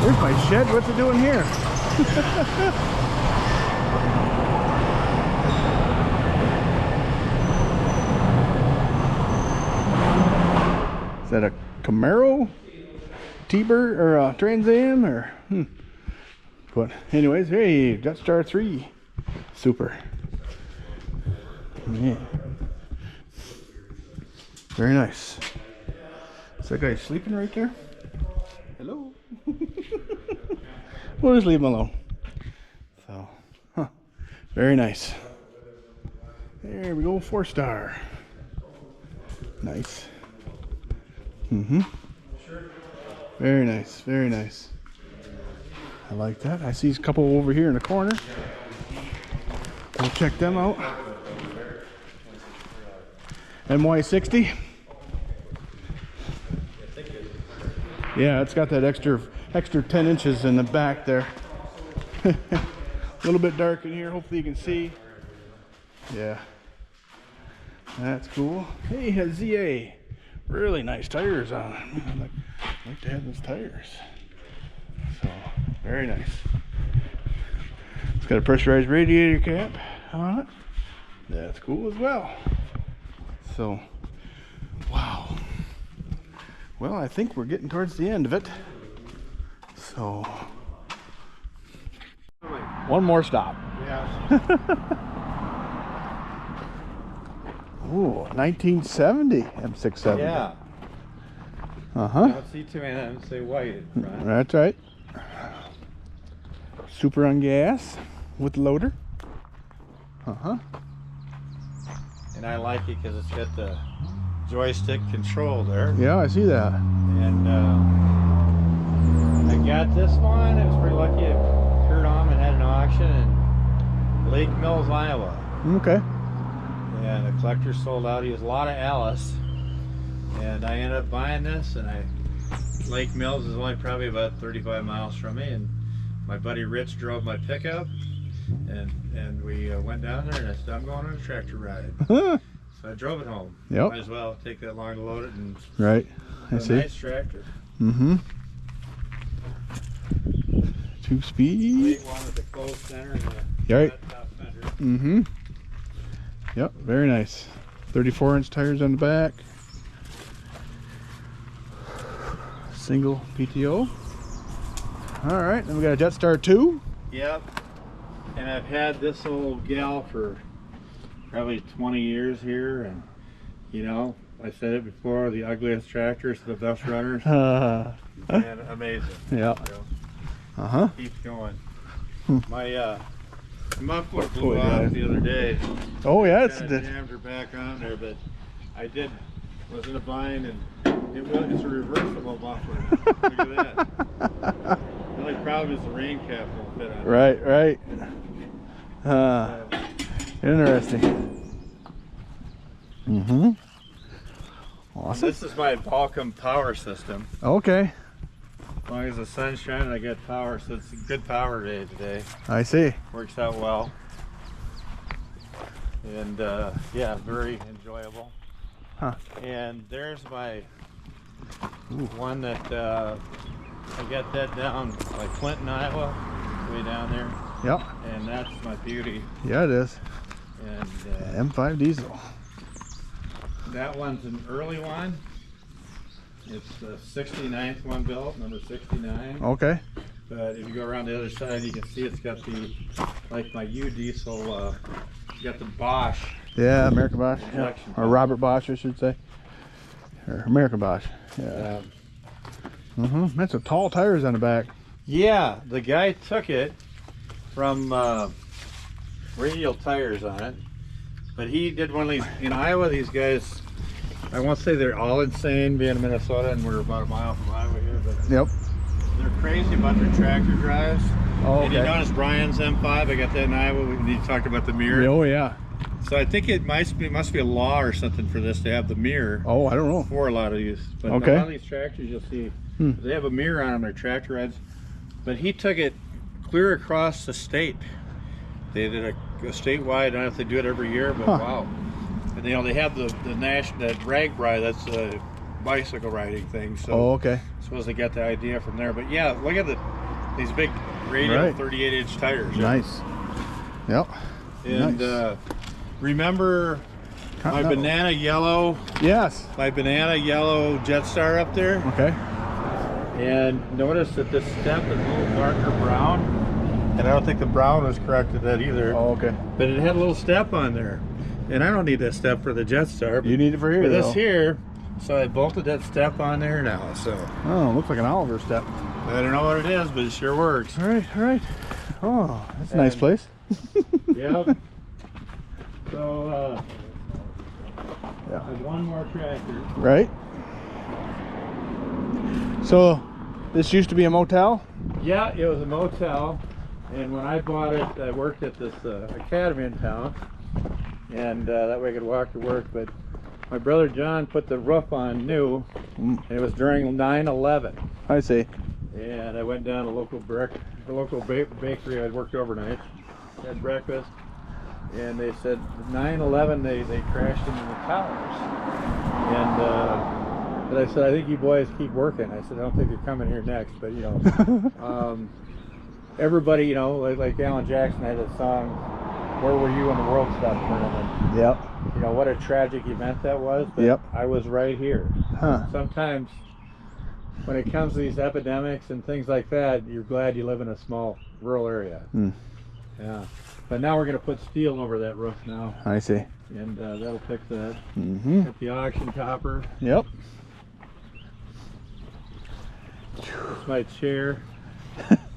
Here's my shed. What's it doing here? Is that a Camaro, T-Bird, or a Trans Am, or But anyways, hey, Jetstar 3, super. Yeah. Very nice. Is that guy sleeping right there? Hello. We'll just leave him alone. So, very nice. There we go, 4-star. Nice. Very nice, very nice. I like that. I see a couple over here in the corner. We'll check them out. MY60. Yeah, it's got that extra 10 inches in the back there. A little bit dark in here. Hopefully you can see. Yeah, that's cool. Hey, has ZA. Really nice tires on it. Man, I like to have those tires. So, very nice. It's got a pressurized radiator cap on it. That's cool as well. So, wow. Well, I think we're getting towards the end of it. So, one more stop. Yeah. Ooh, 1970 M670. Yeah. Uh-huh. I don't see too many of them say white in front. That's right. Super on gas with loader. Uh-huh. And I like it because it's got the joystick control there. Yeah, I see that. And I got this one. I was pretty lucky. Kurt Ahman had an auction in Lake Mills, Iowa. Okay. And the collector sold out. He was a lot of Alice. And I ended up buying this, and Lake Mills is only probably about 35 miles from me, and my buddy Rich drove my pickup, and we went down there, and I said, I'm going on a tractor ride. So I drove it home. Yep. Might as well take that long to load it, and Right. I it's a see. nice tractor. Mm-hmm. 2-speed. Weight one with the closed center and the Right. top fender. Mm-hmm. Yep, very nice. 34-inch tires on the back. Single PTO. All right, then we got a Jetstar 2. Yep. And I've had this old gal for probably 20 years here, and you know, I said it before, the ugliest tractors, the best runners, and amazing. Yeah. So, Uh-huh. keeps going. My muffler blew Oh, off yeah. the other day. Oh yeah, it's Kinda the, jammed her back on there, but I was in a bind, and it's a reversible muffler. Look at that. The only problem is the rain cap won't fit on it. right. Interesting. Mm-hmm. Awesome. This is my Balcom power system. Okay, As long as the sun's shining, I get power, so it's a good power day today. I see. Works out well. And yeah, very enjoyable. Huh. And there's my one that I got that down by Clinton, Iowa, way down there. Yep. And that's my beauty. Yeah, it is. And M5 diesel. that one's an early one. It's the 69th one built, number 69. Okay. But if you go around the other side, you can see it's got the, like my U diesel, got the Bosch. Yeah, American Bosch. Yeah. Injection Or pump. Robert Bosch, I should say. Or American Bosch. Yeah. Mm-hmm. That's some tall tires on the back. Yeah, the guy took it from radial tires on it, but he did one of these in Iowa. These guys, I won't say they're all insane being in Minnesota, and we're about a mile from Iowa here, but Yep. they're crazy about their tractor drives. Oh, And you okay. notice Brian's M5, I got that in Iowa. We talked about the mirror. Oh, yeah. So I think it must be a law or something for this to have the mirror Oh, I don't know. for a lot of these. But Okay. a lot of these tractors you'll see, they have a mirror on them, their tractor rides. But he took it clear across the state. They did a statewide, I don't know if they do it every year, but wow. And you know, they have the national, that rag ride, that's a bicycle riding thing. So Oh, okay. I suppose they got the idea from there. But yeah, look at these big radial Right. 38-inch tires. Nice. Yep. And Nice. remember my Continental. banana yellow Jetstar up there? Okay. And notice that this step is a little darker brown. And I don't think the brown was corrected that either. Oh, okay. But it had a little step on there. And I don't need that step for the Jetstar. You need it for here, For this though. here, so I bolted that step on there now. So Oh, looks like an Oliver step. I don't know what it is, but it sure works. All right, all right. Oh, that's a nice And- place. Yep. So Yeah. there's one more tractor. Right. So, this used to be a motel? Yeah, it was a motel, and when I bought it, I worked at this academy in town, and that way I could walk to work. But my brother John put the roof on new, and it was during 9/11, I see. and I went down to the local bakery. I'd worked overnight, had breakfast, and they said 9/11 they crashed into the towers, and. But I said, I think you boys keep working. I said, I don't think you're coming here next, but you know, everybody, you know, like Alan Jackson had a song, "Where Were You When the World Stopped Turning?" Yep. You know, what a tragic event that was, but Yep. I was right here. Huh. Sometimes when it comes to these epidemics and things like that, you're glad you live in a small rural area. Hmm. Yeah. But now we're going to put steel over that roof now, I see. and that'll fix that. Mm-hmm. Got the auction topper. Yep. My chair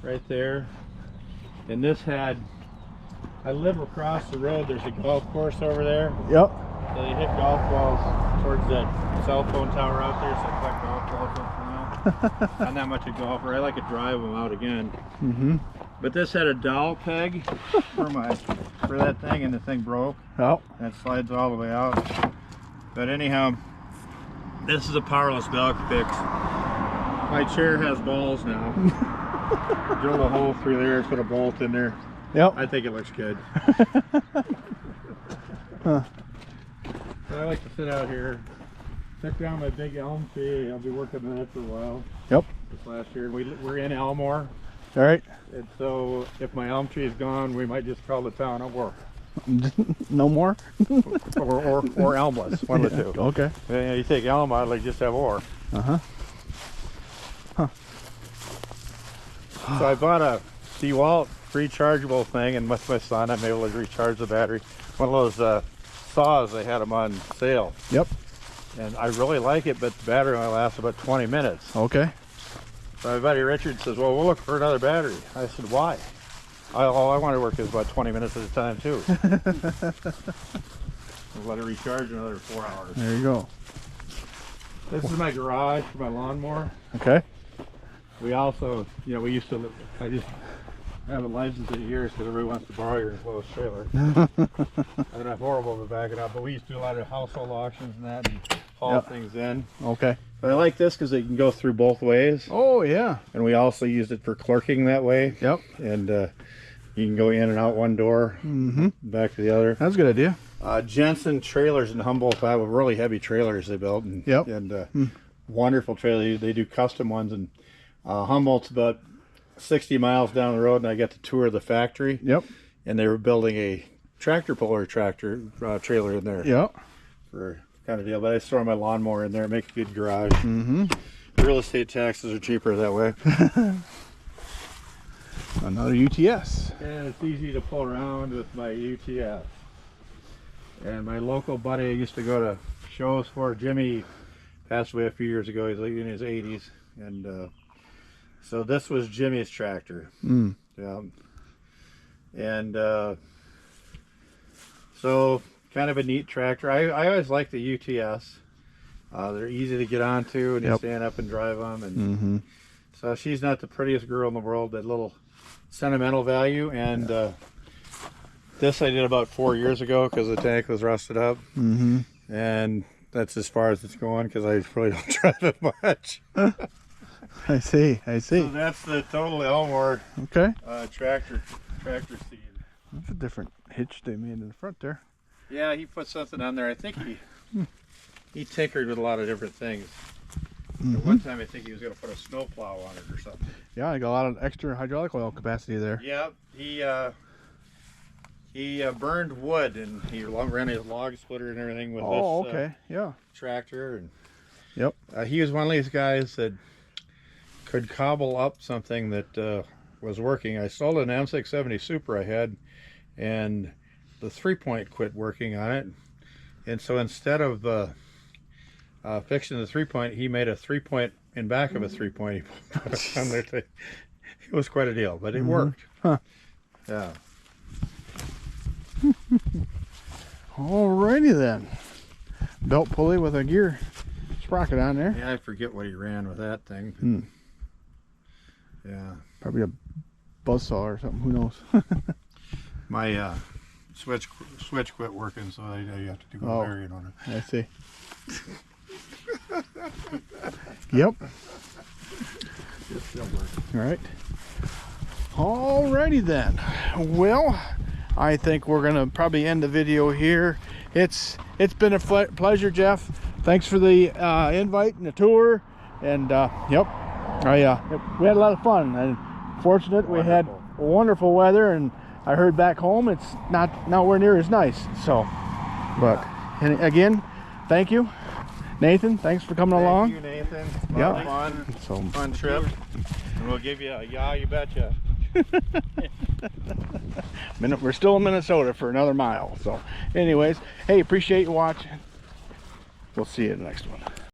right there, and this had I live across the road. There's a golf course over there. Yep. So they hit golf balls towards that cell phone tower out there. So I collect golf balls up for now. I'm not much a golfer. I like to drive them out again. Mm-hmm. But this had a dowel peg for that thing, and the thing broke. Oh. And it slides all the way out. But anyhow, this is a powerless belt fix. My chair has balls now. Drill a hole through there, put a bolt in there. Yep. I think it looks good. Huh. I like to sit out here, check down my big elm tree. I'll be working on that for a while. Yep. This last year, we're in Elmore. All right. And so if my elm tree is gone, we might just call the town Elmore. No more? or elmless, one of the two. Okay. Yeah, you take elm out, like just have or. Uh-huh. Huh. So I bought a DeWalt rechargeable thing, and with my son I'm able to recharge the battery. One of those saws, they had them on sale. Yep. And I really like it, but the battery only lasts about 20 minutes. Okay. So my buddy Richard says, well, we'll look for another battery. I said, why? All I want to work is about 20 minutes at a time, too. We'll let it recharge another 4 hours. There you go. This is my garage for my lawnmower. Okay. We also, we used to, I just haven't licensed it years because everybody wants to borrow your enclosed trailer. I'm not horrible to back it up, but we used to do a lot of household auctions and that, and haul things in. Okay. But I like this because it can go through both ways. Oh, yeah. And we also used it for clerking that way. Yep. And you can go in and out one door, back to the other. That's a good idea. Jensen Trailers in Humboldt, Iowa, really heavy trailers they built. And, and wonderful trailers. They do custom ones. And Humboldt's about 60 miles down the road, and I got to tour the factory. Yep. And they were building a tractor puller trailer in there. Yep. For kind of deal. But I store my lawnmower in there, make a good garage. Mm-hmm. Real estate taxes are cheaper that way. Another UTS. And it's easy to pull around with my UTS. And my local buddy I used to go to shows for, Jimmy, passed away a few years ago. He's in his 80s. And so this was Jimmy's tractor. Mm. Yeah. And so kind of a neat tractor. I always like the UTS. They're easy to get onto, and you stand up and drive them. And so she's not the prettiest girl in the world, but little sentimental value. And this I did about 4 years ago because the tank was rusted up. And that's as far as it's going because I really don't drive it much. I see. So that's the total Elmore tractor seat. That's a different hitch they made in the front there. Yeah, he put something on there. I think he tinkered with a lot of different things. At one time I think he was going to put a snowplow on it or something. Yeah, I got a lot of extra hydraulic oil capacity there. Yeah, he burned wood, and he ran his log splitter and everything with this tractor. And he was one of these guys that could cobble up something that was working. I sold an M670 Super I had, and the 3-point quit working on it. And so instead of fixing the 3-point, he made a 3-point in back of a 3-point. He put it on there. It was quite a deal, but it worked. Huh. Yeah. Alrighty then. Belt pulley with a gear sprocket on there. Yeah, I forget what he ran with that thing. Yeah. Probably a buzzsaw or something, who knows. My switch quit working, so I have to do a variant on it. I see. Yep. All right. Alrighty then. Well, I think we're gonna probably end the video here. It's been a pleasure, Jeff. Thanks for the invite and the tour. And we had a lot of fun. And fortunate we had wonderful weather, and I heard back home it's nowhere near as nice. So, but and again, thank you, Nathan. Thanks for coming along. Thank you, Nathan. Fun trip. And we'll give you a you betcha. We're still in Minnesota for another mile. So anyways, hey, appreciate you watching. We'll see you in the next one.